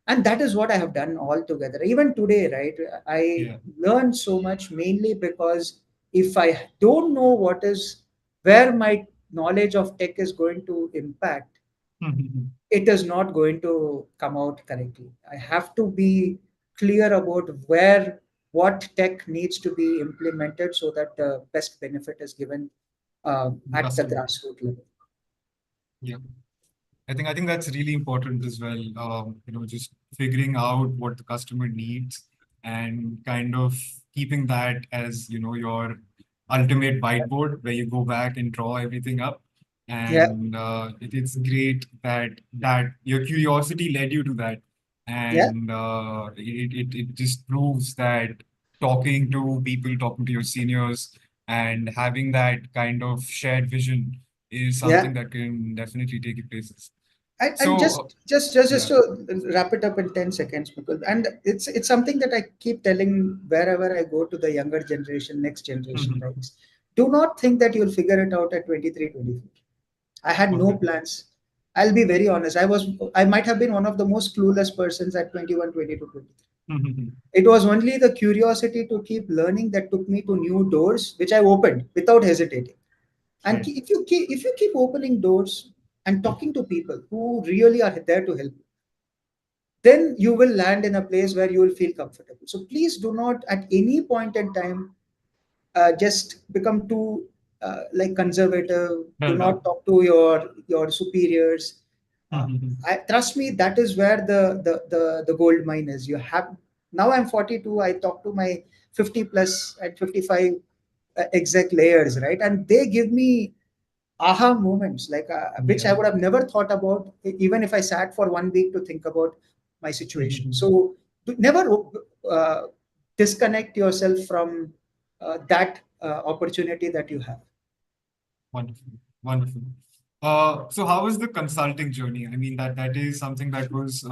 Speaker 2: And that is what I have done all together. Even today, right? I
Speaker 1: Yeah.
Speaker 2: learn so much mainly because if I don't know what is where my knowledge of tech is going to impact,
Speaker 1: Mhm.
Speaker 2: it is not going to come out correctly. I have to be clear about where what tech needs to be implemented so that the best benefit is given
Speaker 1: The
Speaker 2: at the
Speaker 1: customer.
Speaker 2: grassroots level.
Speaker 1: Yeah. I think that's really important as well. Just figuring out what the customer needs and kind of keeping that as, your ultimate whiteboard where you go back and draw everything up.
Speaker 2: Yeah,
Speaker 1: And it's great that your curiosity led you to that.
Speaker 2: yeah,
Speaker 1: And it just proves that talking to people, talking to your seniors, and having that kind of shared vision is
Speaker 2: yeah.
Speaker 1: something that can definitely take you places.
Speaker 2: And
Speaker 1: So,
Speaker 2: just
Speaker 1: yeah.
Speaker 2: to wrap it up in 10 seconds, because and it's something that I keep telling wherever I go to the younger generation, next generation,
Speaker 1: Mhm.
Speaker 2: right? Do not think that you'll figure it out at 23, 24. I had no
Speaker 1: Okay.
Speaker 2: plans. I'll be very honest. I might have been one of the most clueless persons at 21, 22, 23.
Speaker 1: Mhm.
Speaker 2: It was only the curiosity to keep learning that took me to new doors, which I opened without hesitating. And
Speaker 1: Right.
Speaker 2: if you keep opening doors and talking to people who really are there to help, then you will land in a place where you will feel comfortable. So please do not at any point in time just become too like conservative. Do
Speaker 1: Well
Speaker 2: not
Speaker 1: done.
Speaker 2: talk to your superiors. uh,
Speaker 1: Mhm.
Speaker 2: Trust me, that is where the gold mine is. You have Now I'm 42. I talk to my 50 plus and 55 exec layers, right? And they give me aha moments, like which I
Speaker 1: Yeah.
Speaker 2: would have never thought about, even if I sat for 1 week to think about my situation.
Speaker 1: Mhm.
Speaker 2: So never uh, disconnect yourself from that opportunity that you have.
Speaker 1: Wonderful. Wonderful. So how was the consulting journey? I mean, that is something that was,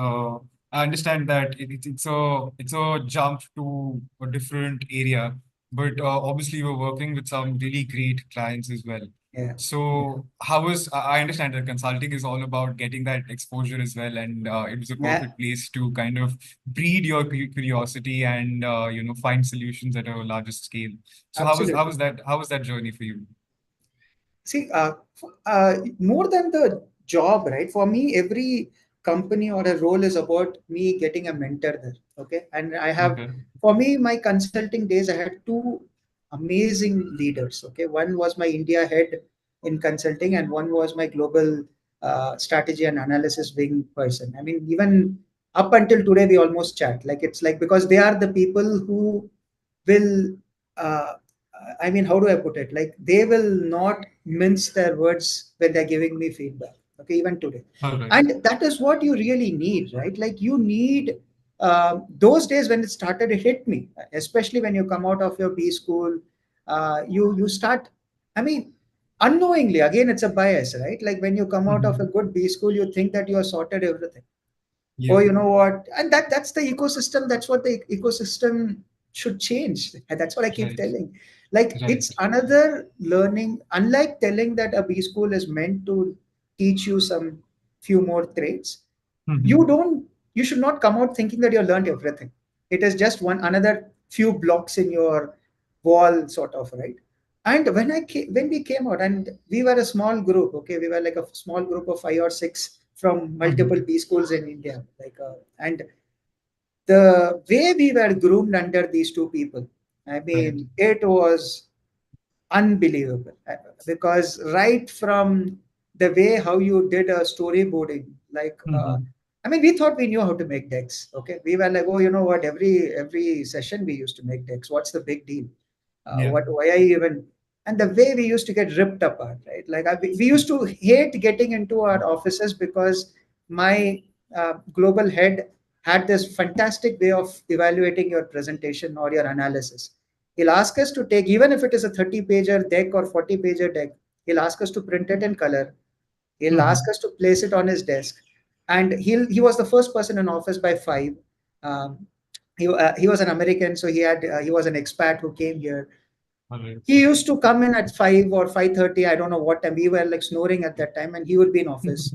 Speaker 1: I understand that it's a jump to a different area, but obviously we're working with some really great clients as well.
Speaker 2: Yeah, yeah,
Speaker 1: So how was, I understand that consulting is all about getting that exposure as well, and it was a
Speaker 2: yeah,
Speaker 1: perfect place to kind of breed your curiosity and find solutions at a larger scale. So
Speaker 2: absolutely.
Speaker 1: how was that journey for you?
Speaker 2: See, more than the job, right? For me, every company or a role is about me getting a mentor there. Okay. And
Speaker 1: Okay.
Speaker 2: for me, my consulting days, I had two amazing leaders. Okay. One was my India head in consulting, and one was my global strategy and analysis wing person. I mean, even up until today, we almost chat. Like, it's like, because they are the people who will uh, I mean, how do I put it? Like, they will not mince their words when they're giving me feedback. Okay, even today.
Speaker 1: All right.
Speaker 2: And that is what you really need, right? Like, you need those days when it started, it hit me, especially when you come out of your B school. You start, I mean, unknowingly, again, it's a bias, right? Like, when you come out of a
Speaker 1: Mhm.
Speaker 2: good B school, you think that you have sorted everything. Oh,
Speaker 1: Yeah,
Speaker 2: you know what? And that's the ecosystem. That's what the ecosystem should change. And that's what I keep
Speaker 1: right,
Speaker 2: telling. Like,
Speaker 1: right.
Speaker 2: it's another learning. Unlike telling that a B school is meant to teach you some few more traits, you
Speaker 1: Mhm.
Speaker 2: don't you should not come out thinking that you learned everything. It is just one another few blocks in your wall, sort of, right? And when we came out, and we were a small group. Okay, we were like a small group of 5 or 6 from multiple
Speaker 1: Mhm.
Speaker 2: B schools in India, like and the way we were groomed under these two people, I
Speaker 1: Right.
Speaker 2: mean, it was unbelievable. Because right from the way how you did a storyboarding, like
Speaker 1: Mhm.
Speaker 2: I mean, we thought we knew how to make decks. Okay, we were like, oh, you know what, every session we used to make decks. What's the big deal?
Speaker 1: Yeah.
Speaker 2: What Why are you even? And the way we used to get ripped apart, right? Like, we used to hate getting into our offices, because my global head had this fantastic way of evaluating your presentation or your analysis. He'll ask us to take, even if it is a 30-pager deck or 40-pager deck, he'll ask us to print it in color. He'll ask
Speaker 1: Mhm.
Speaker 2: us to place it on his desk. And he was the first person in office by 5. Um, he was an American, so he was an expat who came here.
Speaker 1: All right.
Speaker 2: He used to come in at 5 or 5:30. I don't know what time. We were like snoring at that time, and he would be in office.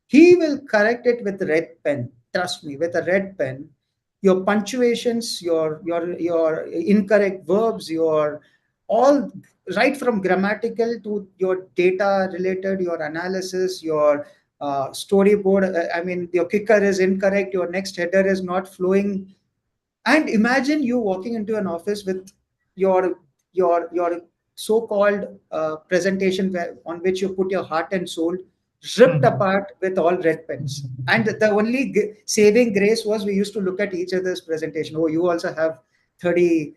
Speaker 2: He will correct it with red pen. Trust me, with a red pen, your punctuations, your incorrect verbs, your all, right from grammatical to your data related, your analysis, your storyboard. I mean, your kicker is incorrect. Your next header is not flowing. And imagine you walking into an office with your your so-called presentation, on which you put your heart and soul, ripped
Speaker 1: Mhm.
Speaker 2: apart with all red pens. And the only saving grace was we used to look at each other's presentation. Oh, you also have 30.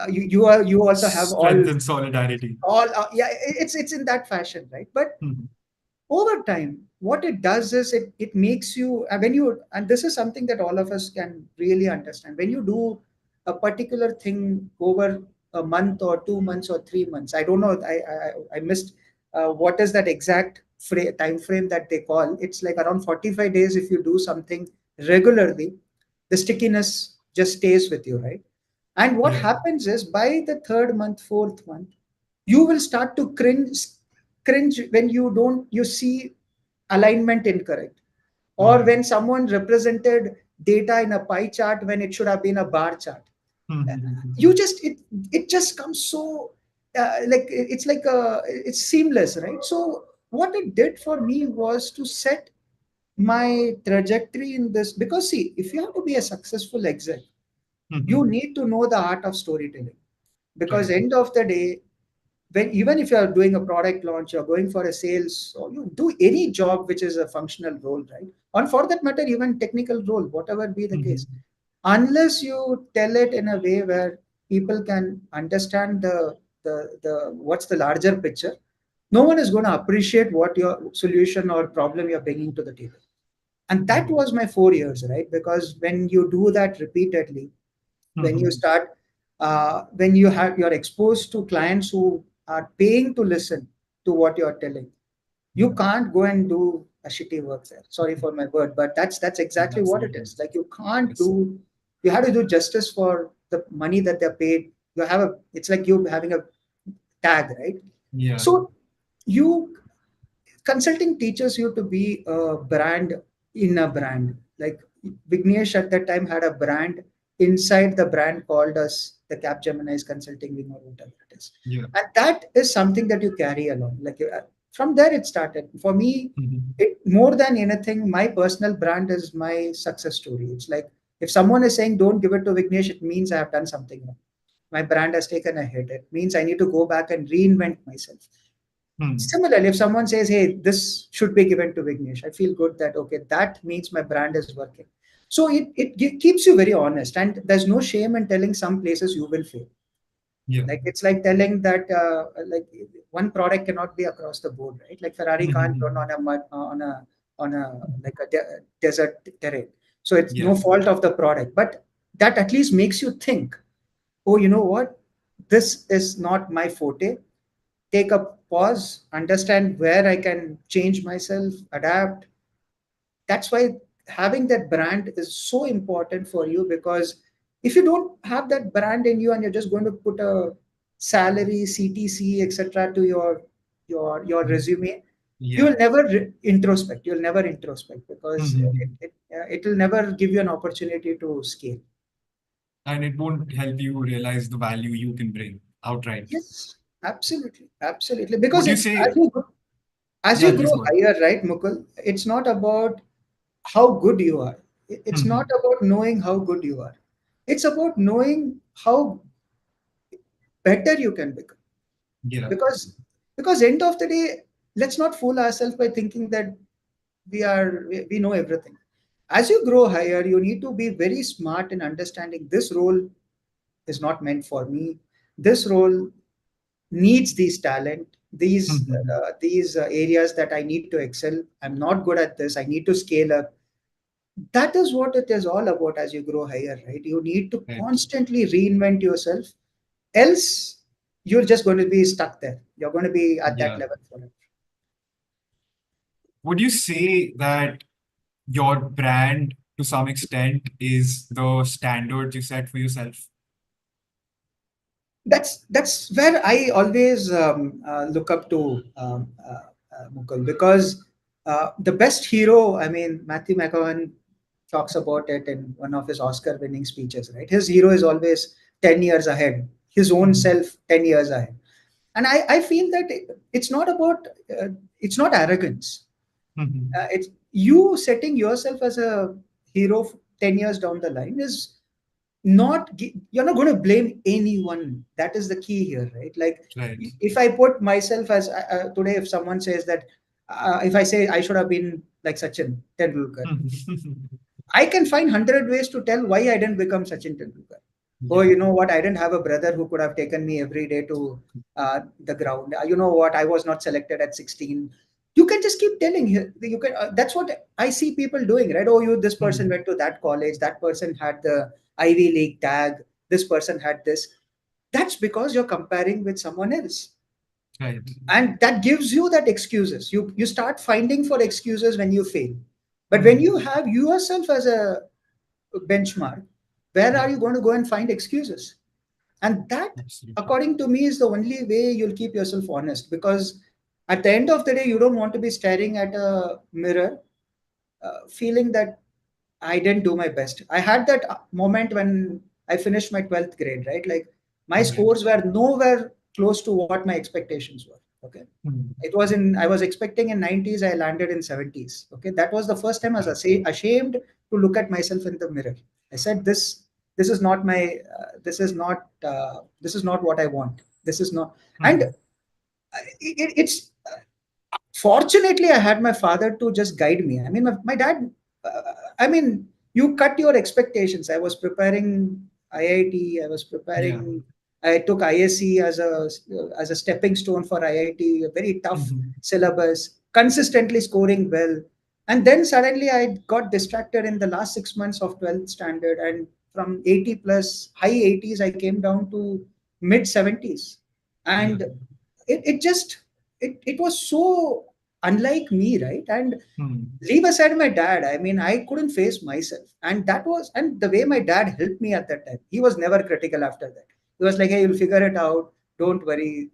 Speaker 2: You also have
Speaker 1: Strength and solidarity.
Speaker 2: all yeah, it's in that fashion, right? But
Speaker 1: Mhm.
Speaker 2: over time, what it does is it makes you, when you, and this is something that all of us can really understand, when you do a particular thing over a month or 2 months or 3 months. I don't know, I missed what is that exact time frame that they call, it's like around 45 days. If you do something regularly, the stickiness just stays with you, right? And what
Speaker 1: Yeah.
Speaker 2: happens is by the third month, fourth month, you will start to cringe when you see alignment incorrect, or
Speaker 1: Yeah.
Speaker 2: when someone represented data in a pie chart when it should have been a bar chart. You just it just comes so like it's like it's seamless, right? So what it did for me was to set my trajectory in this, because see, if you have to be a successful exec, you need to know the art of storytelling. Because
Speaker 1: Right.
Speaker 2: end of the day, when even if you are doing a product launch, you're going for a sales, or you do any job which is a functional role, right? And for that matter, even technical role, whatever be the case, unless you tell it in a way where people can understand the what's the larger picture, no one is going to appreciate what your solution or problem you're bringing to the table. And that
Speaker 1: Yeah.
Speaker 2: was my 4 years, right? Because when you do that repeatedly, when you start when you're exposed to clients who are paying to listen to what you're telling, you
Speaker 1: Yeah.
Speaker 2: can't go and do a shitty work there. Sorry for my word, but that's exactly what it
Speaker 1: Absolutely.
Speaker 2: is. Like, you can't
Speaker 1: Yes.
Speaker 2: do, you have to do justice for the money that they're paid. You have a, it's like you having a tag, right?
Speaker 1: Yeah.
Speaker 2: So you, consulting teaches you to be a brand in a brand. Like Vignesh at that time had a brand inside the brand called us the Capgemini's Consulting Wing, or whatever it is.
Speaker 1: Yeah.
Speaker 2: And that is something that you carry along. Like from there it started. For me, it more than anything, my personal brand is my success story. It's like if someone is saying don't give it to Vignesh, it means I have done something wrong. My brand has taken a hit. It means I need to go back and reinvent myself. Similarly, if someone says, "Hey, this should be given to Vignesh," I feel good that okay, that means my brand is working. So it keeps you very honest, and there's no shame in telling some places you will fail.
Speaker 1: Yeah.
Speaker 2: Like it's like telling that like one product cannot be across the board, right? Like Ferrari can't run on a mud on a like a desert terrain. So it's
Speaker 1: Yeah.
Speaker 2: no fault of the product, but that at least makes you think, oh, you know what? This is not my forte. Take a pause, understand where I can change myself, adapt. That's why having that brand is so important for you, because if you don't have that brand in you and you're just going to put a salary, CTC, etc. to your resume, you
Speaker 1: Yeah.
Speaker 2: will never introspect. You'll never introspect because it will never give you an opportunity to scale.
Speaker 1: And it won't help you realize the value you can bring outright.
Speaker 2: Yes, absolutely, absolutely. Because
Speaker 1: Would you
Speaker 2: it's
Speaker 1: say,
Speaker 2: as
Speaker 1: yeah,
Speaker 2: you
Speaker 1: please
Speaker 2: grow
Speaker 1: go ahead.
Speaker 2: higher, right, Mukul, it's not about how good you are. It's not about knowing how good you are. It's about knowing how better you can become.
Speaker 1: Yeah.
Speaker 2: Because end of the day, let's not fool ourselves by thinking that we know everything. As you grow higher, you need to be very smart in understanding this role is not meant for me. This role needs these talent, these areas that I need to excel. I'm not good at this. I need to scale up. That is what it is all about. As you grow higher, right, you need to
Speaker 1: Right.
Speaker 2: constantly reinvent yourself, else you're just going to be stuck there. You're going to be at that
Speaker 1: Yeah.
Speaker 2: level forever.
Speaker 1: Would you say that your brand to some extent is the standard you set for yourself?
Speaker 2: That's where I always look up to Mukul, because the best hero, I mean, Matthew McConaughey talks about it in one of his Oscar winning speeches, right? His hero is always 10 years ahead, his own self 10 years ahead. And I feel that it's not about uh, it's not arrogance. It's you setting yourself as a hero 10 years down the line is you're not going to blame anyone. That is the key here, right? Like
Speaker 1: Right.
Speaker 2: if I put myself as today, if someone says that if I say I should have been like Sachin Tendulkar, I can find 100 ways to tell why I didn't become Sachin Tendulkar. Oh,
Speaker 1: Yeah.
Speaker 2: you know what? I didn't have a brother who could have taken me every day to the ground. You know what? I was not selected at 16. You can just keep telling. You can. That's what I see people doing, right? Oh, you. This person went to that college. That person had the Ivy League tag. This person had this. That's because you're comparing with someone else.
Speaker 1: Right.
Speaker 2: And that gives you that excuses. You start finding for excuses when you fail. But when you
Speaker 1: Hmm.
Speaker 2: have yourself as a benchmark, where are
Speaker 1: Yeah.
Speaker 2: you going to go and find excuses? And that,
Speaker 1: Absolutely.
Speaker 2: according to me, is the only way you'll keep yourself honest, because at the end of the day, you don't want to be staring at a mirror, feeling that I didn't do my best. I had that moment when I finished my 12th grade, right? Like my
Speaker 1: Okay.
Speaker 2: scores were nowhere close to what my expectations were. Okay.
Speaker 1: Hmm.
Speaker 2: It was I was expecting in 90s, I landed in 70s. Okay. That was the first time I was
Speaker 1: Right.
Speaker 2: ashamed to look at myself in the mirror. I said, this is not my, this is not what I want. This is not, and
Speaker 1: Hmm.
Speaker 2: it's fortunately I had my father to just guide me. I mean, my dad, I mean, you cut your expectations. I was preparing IIT, I was
Speaker 1: Yeah.
Speaker 2: preparing, I took ISC as a stepping stone for IIT, a very tough
Speaker 1: Hmm.
Speaker 2: syllabus, consistently scoring well. And then suddenly I got distracted in the last 6 months of 12th standard, and from 80 plus high 80s I came down to mid 70s.
Speaker 1: Yeah.
Speaker 2: And it just, it was so unlike me, right? And
Speaker 1: Hmm.
Speaker 2: leave aside my dad, I mean, I couldn't face myself. And that was, and the way my dad helped me at that time, he was never critical after that. He was like, hey, you'll figure it out, don't worry.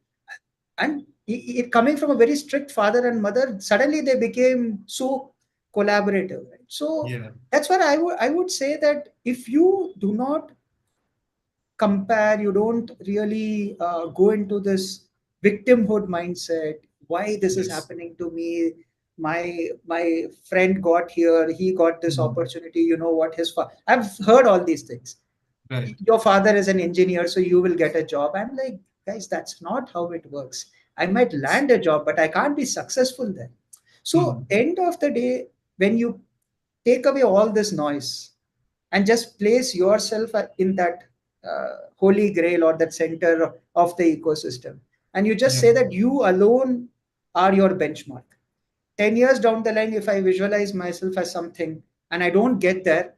Speaker 2: And it coming from a very strict father and mother, suddenly they became so collaborative, right? So
Speaker 1: Yeah.
Speaker 2: that's why I would say that if you do not compare, you don't really go into this victimhood mindset. Why this is
Speaker 1: Yes.
Speaker 2: happening to me? My friend got here, he got this
Speaker 1: Hmm.
Speaker 2: opportunity. You know what? I've heard all these things.
Speaker 1: Right.
Speaker 2: Your father is an engineer, so you will get a job. I'm like, guys, that's not how it works. I might land a job, but I can't be successful there. So,
Speaker 1: Hmm.
Speaker 2: end of the day, when you take away all this noise and just place yourself in that holy grail or that center of the ecosystem, and you just
Speaker 1: Yeah.
Speaker 2: say that you alone are your benchmark. 10 years down the line, if I visualize myself as something and I don't get there,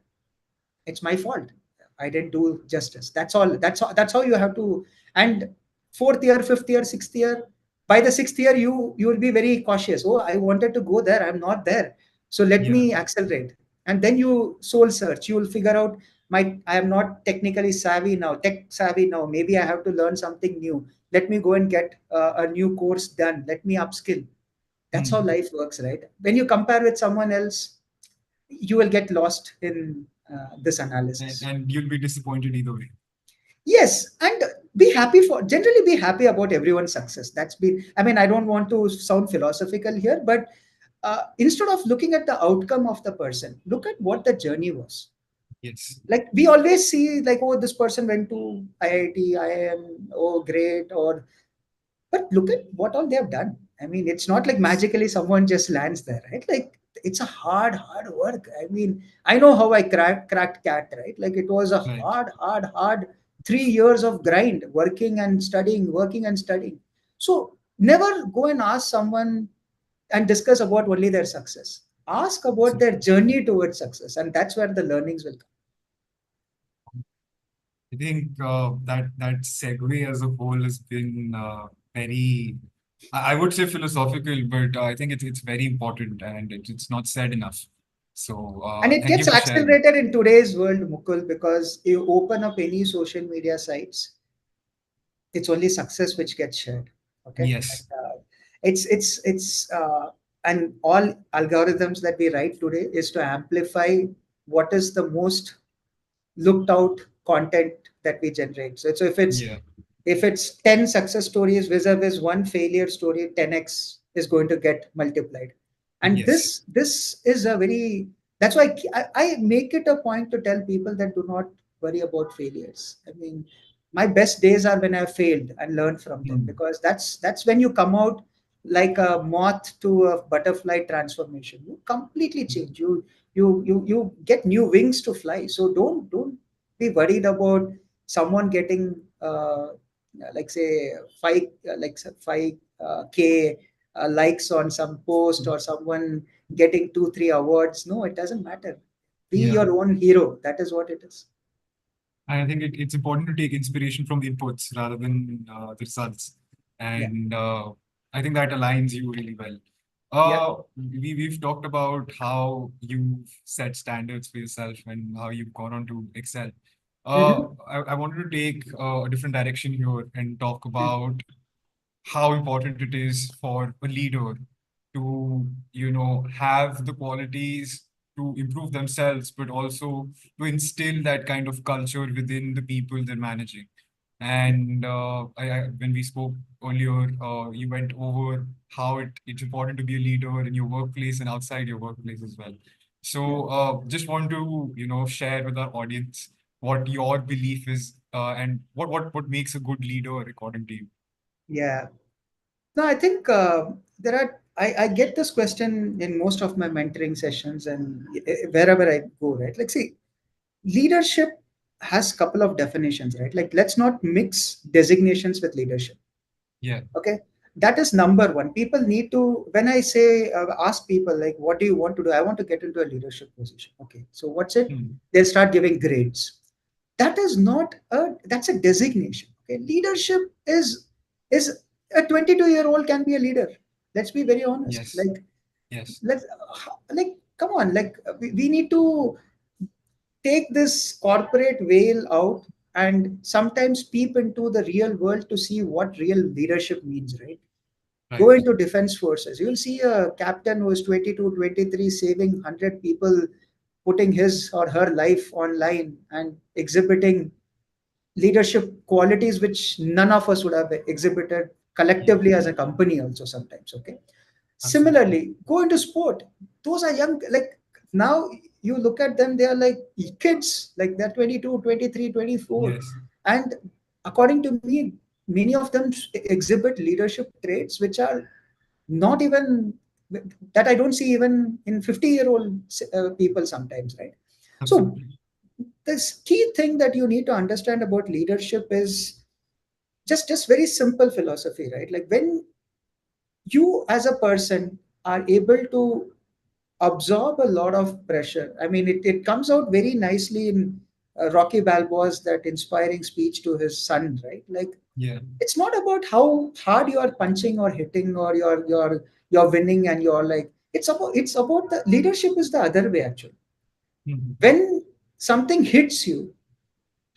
Speaker 2: it's my fault. I didn't do justice. That's all. That's how you have to. And fourth year, fifth year, sixth year, by the sixth year, you will be very cautious. Oh, I wanted to go there, I'm not there, so let
Speaker 1: Yeah.
Speaker 2: me accelerate. And then you soul search, you will figure out, I am not technically savvy now, tech savvy now, maybe I have to learn something new. Let me go and get a new course done, let me upskill. That's how
Speaker 1: Hmm.
Speaker 2: life works, right? When you compare with someone else, you will get lost in this analysis.
Speaker 1: And you'll be disappointed either way.
Speaker 2: Yes, and generally be happy about everyone's success. That's been, I mean, I don't want to sound philosophical here, but instead of looking at the outcome of the person, look at what the journey was.
Speaker 1: Yes.
Speaker 2: Like we always see, like, oh, this person went to IIT, IIM, oh, great, or but look at what all they have done. I mean, it's not like
Speaker 1: Yes.
Speaker 2: magically someone just lands there, right? Like it's a hard work. I mean, I know how I cracked cat, right? Like it was a
Speaker 1: Right.
Speaker 2: hard 3 years of grind, working and studying. So never go and ask someone and discuss about only their success. Ask about their
Speaker 1: Absolutely.
Speaker 2: journey towards success, and that's where the learnings will come.
Speaker 1: I think that segue as a whole has been very, I would say philosophical, but I think it's very important and it's not said enough. So
Speaker 2: And it
Speaker 1: thank you
Speaker 2: gets
Speaker 1: for sharing.
Speaker 2: accelerated in today's world, Mukul, because you open up any social media sites, it's only success which gets shared. Okay.
Speaker 1: Yes.
Speaker 2: And, it's and all algorithms that we write today is to amplify what is the most looked out content that we generate. So
Speaker 1: Yeah.
Speaker 2: if it's 10 success stories vis-a-vis one failure story, 10x is going to get multiplied. And
Speaker 1: Yes.
Speaker 2: this is a very, that's why I make it a point to tell people that do not worry about failures. I mean, my best days are when I failed and learned from them,
Speaker 1: Hmm.
Speaker 2: because that's when you come out like a moth to a butterfly transformation. You completely change. You get new wings to fly. So don't be worried about someone getting like say five k likes on some post, or someone getting 2 3 awards. No, it doesn't matter. Be
Speaker 1: Yeah.
Speaker 2: your own hero. That is what it is.
Speaker 1: And I think it's important to take inspiration from inputs rather than the results.
Speaker 2: Yeah.
Speaker 1: and I think that aligns you really well.
Speaker 2: Yeah.
Speaker 1: We've talked about how you've set standards for yourself and how you've gone on to excel.
Speaker 2: Mm-hmm.
Speaker 1: I wanted to take a different direction here and talk about how important it is for a leader to, have the qualities to improve themselves, but also to instill that kind of culture within the people they're managing.
Speaker 2: Yeah.
Speaker 1: And when we spoke earlier, you went over how it's important to be a leader in your workplace and outside your workplace as well.
Speaker 2: Yeah.
Speaker 1: So just want to, share with our audience what your belief is, and what makes a good leader according to you.
Speaker 2: Yeah. No, I think there are. I get this question in most of my mentoring sessions and wherever I go. Right, like see, leadership has couple of definitions. Right, like let's not mix designations with leadership.
Speaker 1: Yeah.
Speaker 2: Okay, that is number one. People need to. When I say ask people like, what do you want to do? I want to get into a leadership position. Okay, so what's it?
Speaker 1: Hmm.
Speaker 2: They'll start giving grades. That is not a. That's a designation. Okay, leadership is a 22-year-old can be a leader. Let's be very honest.
Speaker 1: Yes.
Speaker 2: Like
Speaker 1: Yes.
Speaker 2: let's like come on. Like we need to take this corporate veil out and sometimes peep into the real world to see what real leadership means, right? Go
Speaker 1: Right.
Speaker 2: into defense forces. You'll see a captain who is 22, 23, saving 100 people, putting his or her life online and exhibiting leadership qualities which none of us would have exhibited
Speaker 1: Yeah.
Speaker 2: collectively as a company also sometimes. Okay,
Speaker 1: Absolutely.
Speaker 2: similarly go into sport. Those are young, like now you look at them, they are like kids, like they're 22, 23, 24,
Speaker 1: Yes.
Speaker 2: and according to me many of them exhibit leadership traits which are not even, that I don't see even in 50-year-old people sometimes, right? So
Speaker 1: Absolutely.
Speaker 2: this key thing that you need to understand about leadership is just very simple philosophy, right? Like when you as a person are able to absorb a lot of pressure. I mean, it comes out very nicely in Rocky Balboa's that inspiring speech to his son, right? Like
Speaker 1: Yeah.
Speaker 2: it's not about how hard you are punching or hitting or you're winning and you're like, it's about the leadership is the other way actually.
Speaker 1: Mhm.
Speaker 2: When something hits you,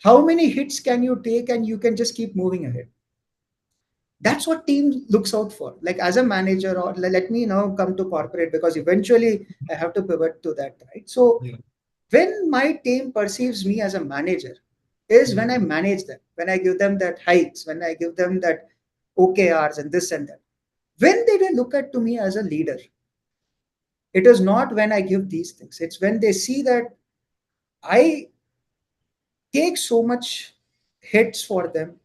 Speaker 2: how many hits can you take and you can just keep moving ahead? That's what team looks out for. Like as a manager, or let me now come to corporate because eventually I have to pivot to that, right? So
Speaker 1: Yeah.
Speaker 2: when my team perceives me as a manager is
Speaker 1: Yeah.
Speaker 2: when I manage them, when I give them that hikes, when I give them that OKRs and this and that. When they will look at to me as a leader, it is not when I give these things. It's when they see that I take so much hits for them.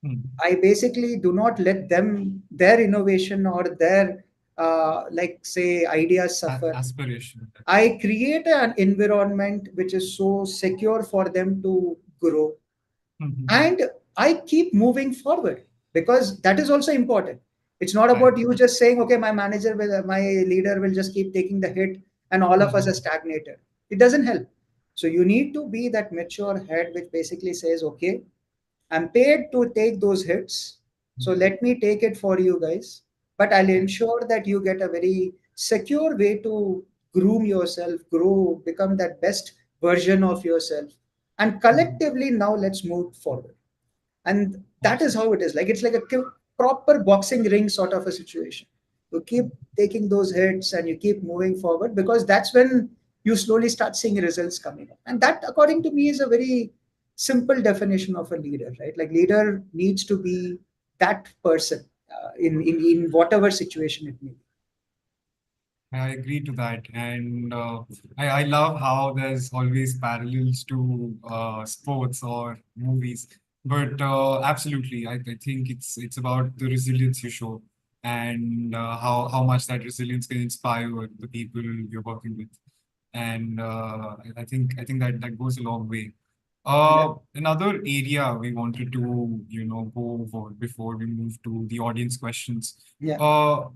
Speaker 1: Mhm.
Speaker 2: I basically do not let them their innovation or their like say ideas suffer.
Speaker 1: Aspiration.
Speaker 2: I create an environment which is so secure for them to grow,
Speaker 1: Mhm.
Speaker 2: and I keep moving forward because that is also important. It's not
Speaker 1: Right.
Speaker 2: about you just saying, okay, my leader will just keep taking the hit and all of us are
Speaker 1: Mhm.
Speaker 2: stagnated. It doesn't help. So you need to be that mature head which basically says, okay, I'm paid to take those hits. So let me take it for you guys. But I'll
Speaker 1: Right.
Speaker 2: ensure that you get a very secure way to groom yourself, grow, become that best version of yourself. And
Speaker 1: Mhm.
Speaker 2: collectively, now let's move forward. And that is
Speaker 1: Absolutely.
Speaker 2: how it is. Like it's like a proper boxing ring sort of a situation. You keep taking those hits and you keep moving forward because that's when you slowly start seeing results coming up. And that, according to me, is a very simple definition of a leader, right? Like leader needs to be that person in whatever situation it may be.
Speaker 1: I agree to that, and I love how there's always parallels to sports or movies. But absolutely, I think it's about the resilience you show and how much that resilience can inspire the people you're working with. And I think that goes a long way.
Speaker 2: Yeah,
Speaker 1: Another area we wanted to go over before we move to the audience questions.
Speaker 2: yeah,
Speaker 1: Uh,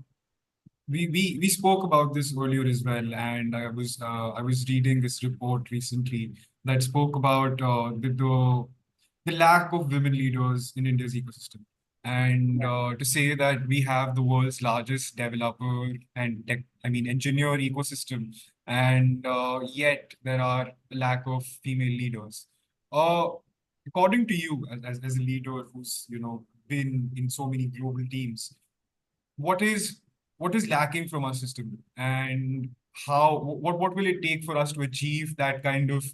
Speaker 1: we spoke about this earlier as well, and I was reading this report recently that spoke about the lack of women leaders in India's ecosystem. And
Speaker 2: Yeah.
Speaker 1: to say that we have the world's largest developer and engineer ecosystem, and yet there are a lack of female leaders. Uh, According to you, as a leader who's been in so many global teams, what is what is lacking from our system, and what will it take for us to achieve that kind of,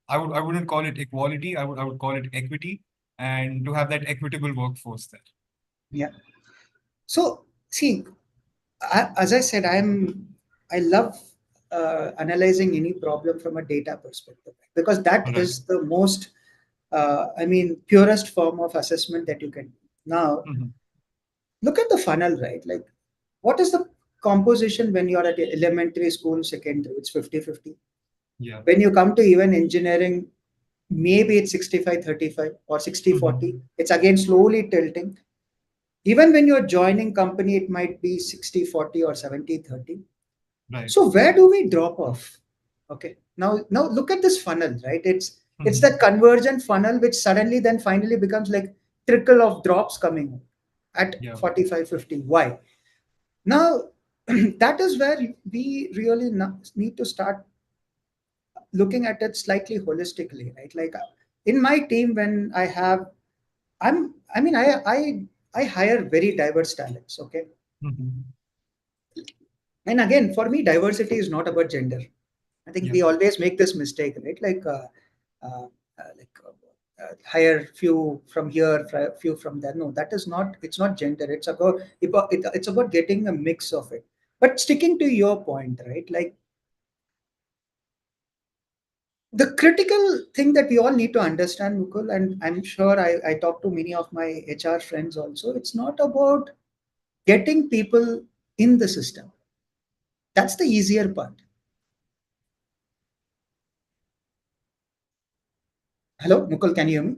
Speaker 1: I wouldn't call it equality, I would call it equity, and to have that equitable workforce there.
Speaker 2: Yeah. So see, as I said, I love analyzing any problem from a data perspective because that
Speaker 1: All right.
Speaker 2: is the most, purest form of assessment that you can do. Now,
Speaker 1: Mhm.
Speaker 2: look at the funnel, right? Like, what is the composition when you're at elementary school, secondary? It's 50-50.
Speaker 1: Yeah.
Speaker 2: When you come to even engineering, maybe it's 65-35 or 60-40.
Speaker 1: Mhm.
Speaker 2: It's again slowly tilting. Even when you're joining company, it might be 60-40 or 70-30.
Speaker 1: Right.
Speaker 2: So where do we drop off? Okay. Now look at this funnel, right? It's that
Speaker 1: Mhm.
Speaker 2: convergent funnel which suddenly then finally becomes like trickle of drops coming at
Speaker 1: Yeah.
Speaker 2: 45-50. Why? Now that is where we really need to start looking at it slightly holistically, right? Like in my team, when I have, I mean, I hire very diverse talents. Okay.
Speaker 1: Mhm.
Speaker 2: And again, for me, diversity is not about gender. I think
Speaker 1: Yeah.
Speaker 2: we always make this mistake, right? Uh, hire few from here, few from there. No, that is not. It's not gender. It's about getting a mix of it. But sticking to your point, right? Like the critical thing that we all need to understand, Mukul, and I'm sure I talk to many of my HR friends also. It's not about getting people in the system. That's the easier part. Hello, Mukul, can you hear me?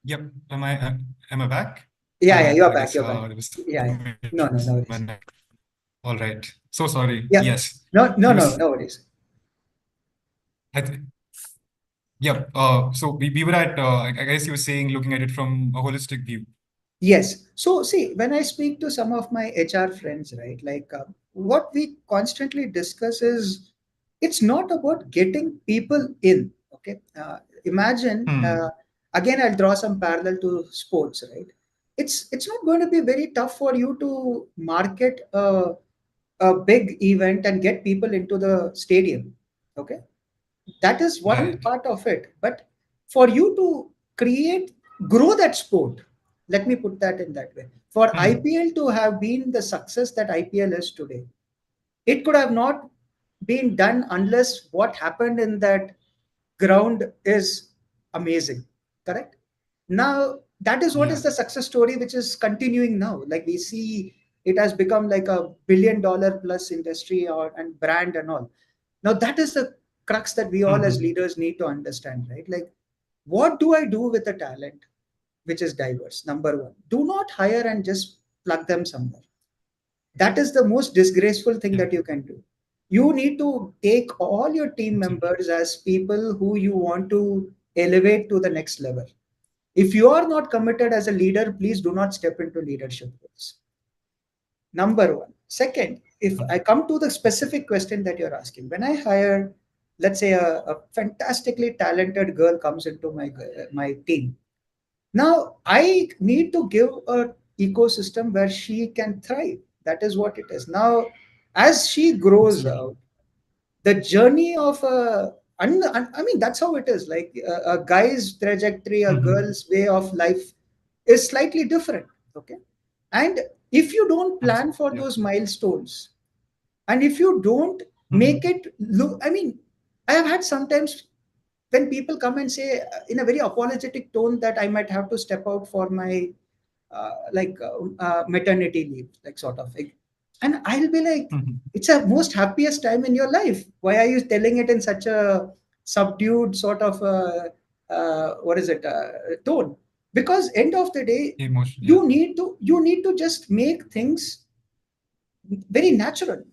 Speaker 1: Yep. Am I back?
Speaker 2: Yeah, yeah, you're
Speaker 1: I
Speaker 2: back.
Speaker 1: guess
Speaker 2: You're back.
Speaker 1: there was
Speaker 2: Yeah, yeah.
Speaker 1: some
Speaker 2: No, no,
Speaker 1: issues
Speaker 2: no
Speaker 1: with my
Speaker 2: worries.
Speaker 1: neck. All right. So sorry.
Speaker 2: Yeah,
Speaker 1: Yes.
Speaker 2: no, no,
Speaker 1: You
Speaker 2: no,
Speaker 1: was.
Speaker 2: no worries.
Speaker 1: I th Yep. So we were at. I guess you were saying looking at it from a holistic view.
Speaker 2: Yes. So, see, when I speak to some of my HR friends, right, like what we constantly discuss is it's not about getting people in. Okay. Imagine,
Speaker 1: Hmm.
Speaker 2: again, I'll draw some parallel to sports, right? It's not going to be very tough for you to market a big event and get people into the stadium. Okay. That is one
Speaker 1: Right.
Speaker 2: part of it, but for you to create grow that sport, let me put that in that way, for
Speaker 1: Hmm.
Speaker 2: IPL to have been the success that IPL is today, it could have not been done unless what happened in that ground is amazing. Correct. Now that is what is
Speaker 1: Yeah.
Speaker 2: the success story which is continuing now. Like we see it has become like a $1 billion plus industry or and brand and all. Now that is the crux that we all as
Speaker 1: Hmm.
Speaker 2: leaders need to understand, right? Like what do I do with the talent which is diverse? Number one, do not hire and just plug them somewhere. That is the most disgraceful thing
Speaker 1: Yeah.
Speaker 2: that you can do. You need to take all your team
Speaker 1: Absolutely.
Speaker 2: members as people who you want to elevate to the next level. If you are not committed as a leader, please do not step into leadership roles. Number one. Second, if I come to the specific question that you're asking, when I hire, let's say a fantastically talented girl comes into my team, now I need to give a ecosystem where she can thrive. That is what it is. Now, as she grows
Speaker 1: Absolutely.
Speaker 2: out, the journey of I mean that's how it is. Like a guy's trajectory, a
Speaker 1: Hmm.
Speaker 2: girl's way of life is slightly different. Okay, and if you don't plan
Speaker 1: Absolutely.
Speaker 2: for
Speaker 1: Yep.
Speaker 2: those milestones, and if you don't make
Speaker 1: Hmm.
Speaker 2: it look, I mean, I have had sometimes when people come and say in a very apologetic tone that I might have to step out for my maternity leave, like sort of thing. And I'll be like,
Speaker 1: Hmm.
Speaker 2: it's a most happiest time in your life. Why are you telling it in such a subdued sort of what is it tone? Because end of the day,
Speaker 1: Emotion. Yeah.
Speaker 2: you need to just make things very natural.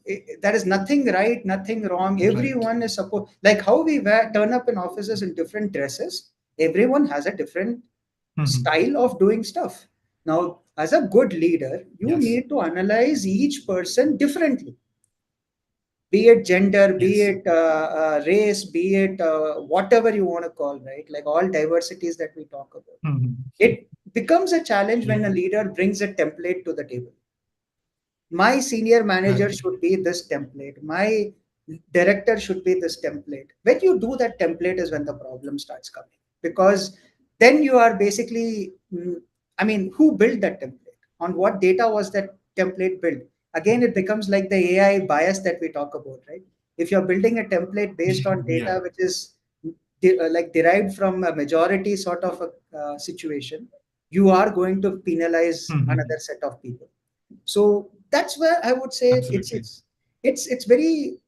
Speaker 2: There is nothing right, nothing wrong.
Speaker 1: Right.
Speaker 2: Everyone is supposed, like how we turn up in offices in different dresses. Everyone has a different
Speaker 1: Hmm.
Speaker 2: style of doing stuff. Now, as a good leader, you
Speaker 1: Yes.
Speaker 2: need to analyze each person differently, be it gender, be
Speaker 1: Yes.
Speaker 2: it race, be it whatever you want to call, right? Like all diversities that we talk about.
Speaker 1: Mhm.
Speaker 2: It becomes a challenge when
Speaker 1: Yeah.
Speaker 2: a leader brings a template to the table. My senior manager
Speaker 1: Right.
Speaker 2: should be this template. My director should be this template. When you do that template is when the problem starts coming, because then you are basically, I mean, who built that template? On what data was that template built? Again, it becomes like the AI bias that we talk about, right? If you're building a template based on
Speaker 1: Yeah.
Speaker 2: data which is like derived from a majority sort of a situation, you are going to penalize
Speaker 1: Mhm.
Speaker 2: another set of people. So that's where I would say it's
Speaker 1: Absolutely.
Speaker 2: it's it's very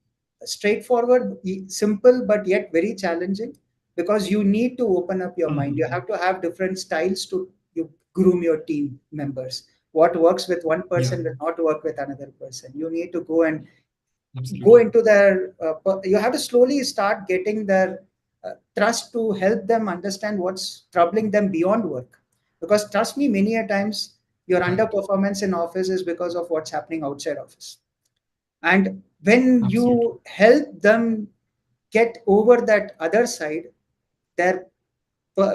Speaker 2: straightforward, simple, but yet very challenging, because you need to open up your mind. You
Speaker 1: Mhm.
Speaker 2: have to have different styles to you groom your team members. What works with one
Speaker 1: Yeah.
Speaker 2: person will not work with another person. You need to go and go
Speaker 1: Absolutely.
Speaker 2: into their you have to slowly start getting their trust to help them understand what's troubling them beyond work, because trust me, many a times your
Speaker 1: Correct.
Speaker 2: underperformance in office is because of what's happening outside office. And when
Speaker 1: Absolutely.
Speaker 2: you help them get over that other side, their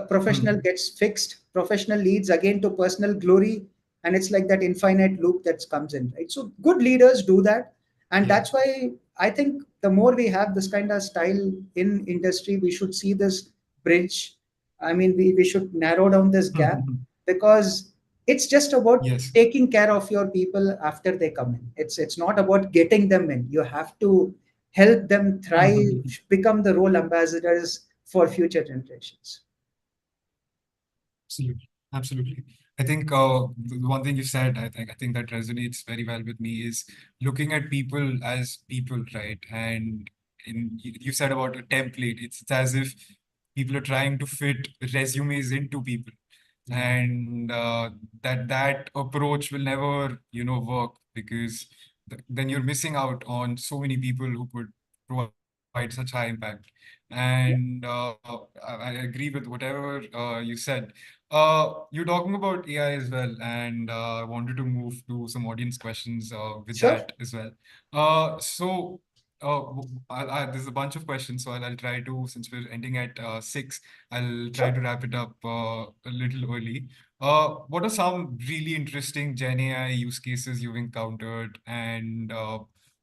Speaker 2: professional
Speaker 1: Mhm.
Speaker 2: gets fixed, professional leads again to personal glory, and it's like that infinite loop that comes in, right? So good leaders do that, and
Speaker 1: Yeah.
Speaker 2: that's why I think the more we have this kind of style in industry, we should see this bridge. I mean, we should narrow down this gap,
Speaker 1: Mhm.
Speaker 2: because it's just about
Speaker 1: Yes.
Speaker 2: taking care of your people after they come in. It's not about getting them in. You have to help them thrive,
Speaker 1: Mhm.
Speaker 2: become the role ambassadors for future generations.
Speaker 1: Absolutely. Absolutely. I think the one thing you said, I think that resonates very well with me is looking at people as people, right? And you said about a template. It's as if people are trying to fit resumes into people, and that approach will never, work, because then you're missing out on so many people who could provide such high impact. And I agree with whatever you said. You're talking about AI as well, and I wanted to move to some audience questions with
Speaker 2: Sure,
Speaker 1: that as well. So there's a bunch of questions, so I'll try to, since we're ending at 6, I'll try
Speaker 2: sure.
Speaker 1: to wrap it up a little early. What are some really interesting Gen AI use cases you've encountered, and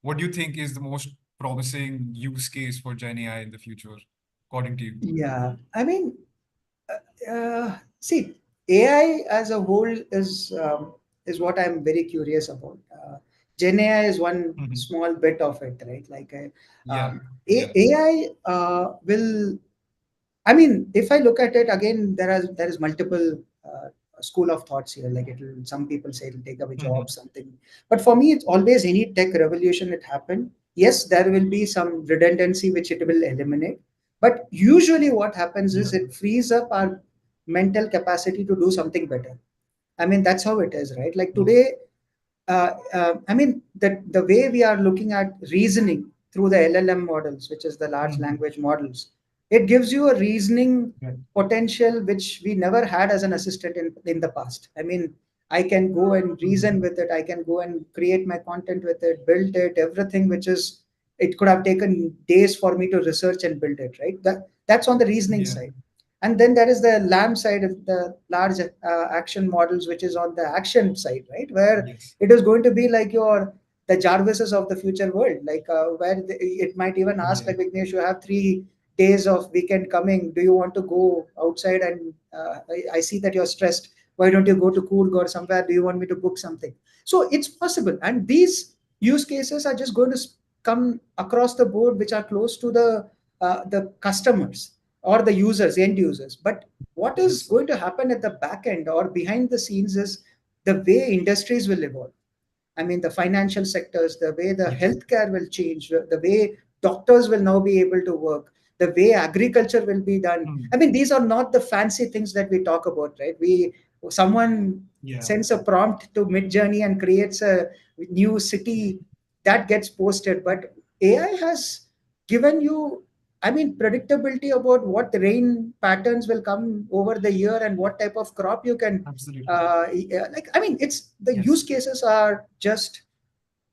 Speaker 1: what do you think is the most promising use case for Gen AI in the future, according to you?
Speaker 2: Yeah, I mean, see, AI as a whole is what I'm very curious about. Gen AI is one
Speaker 1: Mhm.
Speaker 2: small bit of it, right? Like
Speaker 1: Yeah, yeah.
Speaker 2: AI will. I mean, if I look at it again, there is multiple school of thoughts here. Like it'll, some people say it'll take away
Speaker 1: Mhm.
Speaker 2: jobs, something. But for me, it's always any tech revolution that happened. Yes, there will be some redundancy which it will eliminate. But usually, what happens
Speaker 1: Yeah.
Speaker 2: is it frees up our mental capacity to do something better. I mean, that's how it is, right? Like
Speaker 1: Yes.
Speaker 2: today, I mean, the way we are looking at reasoning through the LLM models, which is the large
Speaker 1: Mhm.
Speaker 2: language models, it gives you a reasoning
Speaker 1: Right.
Speaker 2: potential which we never had as an assistant in the past. I mean, I can go and reason
Speaker 1: Mhm.
Speaker 2: with it. I can go and create my content with it, build it, everything which is, it could have taken days for me to research and build it, right? That's on the reasoning
Speaker 1: Yeah.
Speaker 2: side. And then there is the lamb side of the large action models, which is on the action side, right? Where
Speaker 1: Yes.
Speaker 2: it is going to be like your the Jarvises of the future world, like it might even ask
Speaker 1: Yeah.
Speaker 2: like, Vignesh, you have 3 days of weekend coming. Do you want to go outside? And I see that you're stressed. Why don't you go to Coorg or somewhere? Do you want me to book something? So it's possible, and these use cases are just going to come across the board, which are close to the customers or the users, end users. But what is
Speaker 1: Yes.
Speaker 2: going to happen at the back end or behind the scenes is the way industries will evolve. I mean, the financial sectors, the way the
Speaker 1: Yes.
Speaker 2: healthcare will change, the way doctors will now be able to work, the way agriculture will be done.
Speaker 1: Mm.
Speaker 2: I mean, these are not the fancy things that we talk about, right? Someone
Speaker 1: Yeah.
Speaker 2: sends a prompt to Midjourney and creates a new city that gets posted, but AI has given you. I mean, predictability about what rain patterns will come over the year and what type of crop you can,
Speaker 1: Absolutely.
Speaker 2: like, I mean, it's the use
Speaker 1: Yes.
Speaker 2: cases are just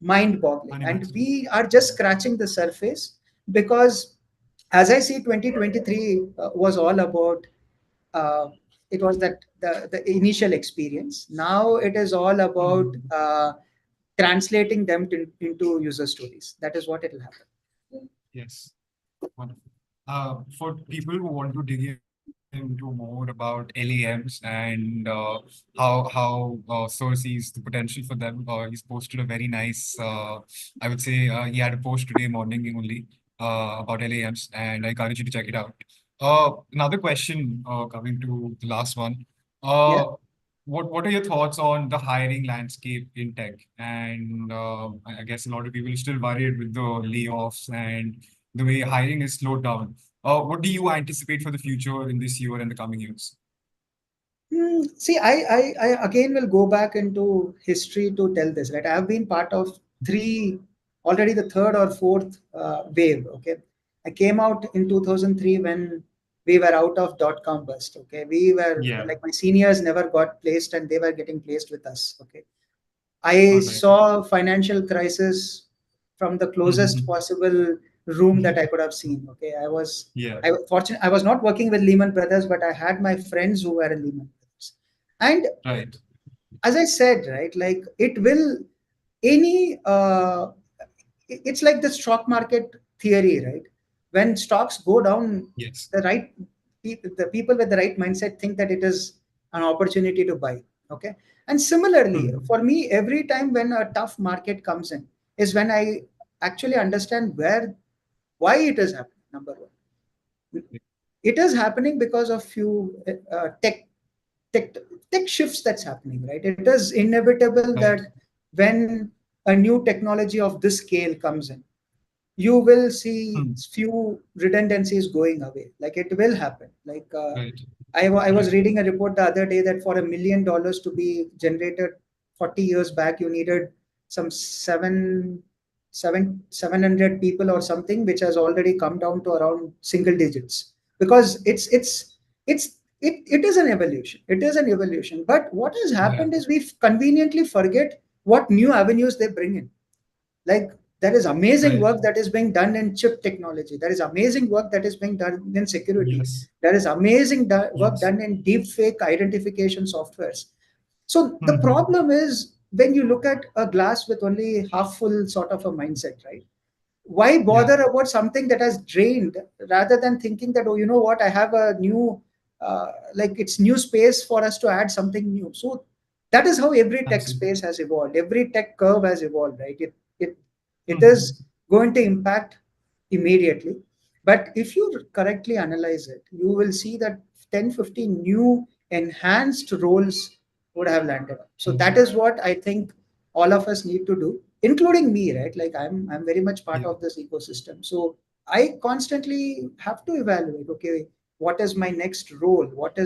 Speaker 2: mind boggling, and
Speaker 1: Unimaginable.
Speaker 2: we are just
Speaker 1: Yeah.
Speaker 2: scratching the surface. Because as I see, 2023 was all about, uh, it was that the initial experience. Now it is all about
Speaker 1: Mhm.
Speaker 2: translating them into user stories. That is what it will happen.
Speaker 1: Yes. Wonderful. For people who want to dig into more about LAMs and how Source sees the potential for them, he's posted a very nice. I would say he had a post today morning only about LAMs, and I encourage you to check it out. Another question coming to the last one.
Speaker 2: Yeah.
Speaker 1: Uh, what are your thoughts on the hiring landscape in tech? And I guess a lot of people are still worried with the layoffs and the way hiring is slowed down. What do you anticipate for the future in this year and the coming years?
Speaker 2: See, I again will go back into history to tell this, right? I have been part of three, already the third or fourth wave. Okay. I came out in 2003 when we were out of dot com bust. Okay. We were
Speaker 1: Yeah.
Speaker 2: like, my seniors never got placed and they were getting placed with us. Okay. I
Speaker 1: All right.
Speaker 2: saw financial crisis from the closest
Speaker 1: Mhm.
Speaker 2: possible room that I could have seen. Okay.
Speaker 1: Yeah.
Speaker 2: I was not working with Lehman Brothers, but I had my friends who were in Lehman Brothers. And
Speaker 1: Right.
Speaker 2: as I said, right, like it will, any it's like the stock market theory, right? When stocks go down,
Speaker 1: Yes.
Speaker 2: the right the people with the right mindset think that it is an opportunity to buy. Okay. And similarly,
Speaker 1: Mhm.
Speaker 2: for me, every time when a tough market comes in is when I actually understand why it is happening. Number one, it is happening because of few tech tech shifts that's happening, right? It is inevitable
Speaker 1: Right.
Speaker 2: that when a new technology of this scale comes in, you will see
Speaker 1: Hmm.
Speaker 2: few redundancies going away. Like it will happen. Like
Speaker 1: Right.
Speaker 2: I was
Speaker 1: Right.
Speaker 2: reading a report the other day that for $1 million to be generated 40 years back, you needed some 700 people or something, which has already come down to around single digits. Because it is an evolution. It is an evolution. But what has
Speaker 1: Yeah.
Speaker 2: happened is we conveniently forget what new avenues they bring in. Like there is amazing
Speaker 1: Right.
Speaker 2: work that is being done in chip technology. There is amazing work that is being done in security.
Speaker 1: Yes.
Speaker 2: There is amazing work
Speaker 1: Yes.
Speaker 2: done in deep fake identification softwares. So the
Speaker 1: Mhm.
Speaker 2: problem is when you look at a glass with only half full sort of a mindset, right? Why
Speaker 1: Yeah.
Speaker 2: bother about something that has drained, rather than thinking that, oh, you know what, I have a new like it's new space for us to add something new. So that is how every tech
Speaker 1: Absolutely.
Speaker 2: space has evolved, every tech curve has evolved, right? It is
Speaker 1: Mhm.
Speaker 2: going to impact immediately. But if you correctly analyze it, you will see that 10-15 new enhanced roles would have landed up. So that
Speaker 1: Mhm.
Speaker 2: is what I think all of us need to do, including me, right? Like I'm very much part
Speaker 1: Yeah.
Speaker 2: of this ecosystem. So I constantly have to evaluate, okay, what is my next role? What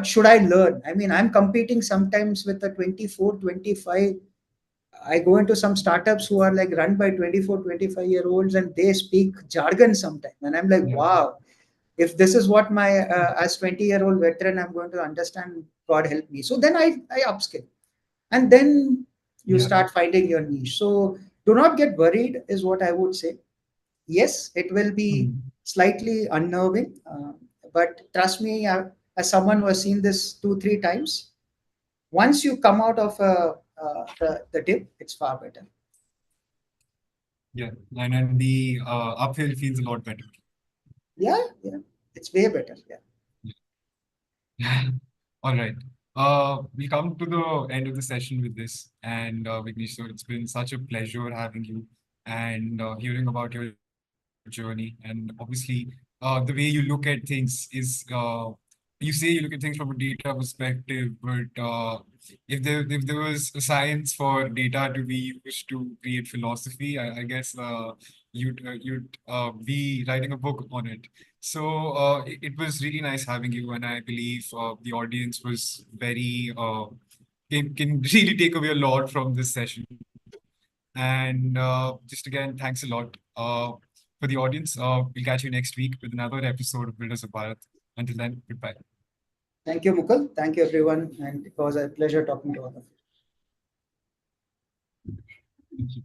Speaker 2: should I learn? I mean, I'm competing sometimes with the 24, 25. I go into some startups who are like run by 24, 25-year olds and they speak jargon sometimes. And I'm like,
Speaker 1: Yeah.
Speaker 2: wow, if this is what my, as 20-year-old veteran, I'm going to understand, God help me. So then I upskill. And then you
Speaker 1: Yeah.
Speaker 2: start finding your niche. So do not get worried, is what I would say. Yes, it will be
Speaker 1: Mhm.
Speaker 2: slightly unnerving, but trust me, as someone who has seen this 2, 3 times, once you come out of the dip, it's far better.
Speaker 1: Yeah. And the uphill feels a lot better.
Speaker 2: Yeah, yeah, it's way better. Yeah.
Speaker 1: All right. We come to the end of the session with this. And Vignesh, so it's been such a pleasure having you and hearing about your journey. And obviously, the way you look at things is you say you look at things from a data perspective, but if there was a science for data to be used to create philosophy, I guess you'd be writing a book on it. So it was really nice having you, and I believe the audience was very can really take away a lot from this session. And just again, thanks a lot. for the audience. We'll catch you next week with another episode of Builders of Bharat. Until then, goodbye.
Speaker 2: Thank you, Mukul. Thank you, everyone. And it was a pleasure talking to all of you.
Speaker 1: Thank you.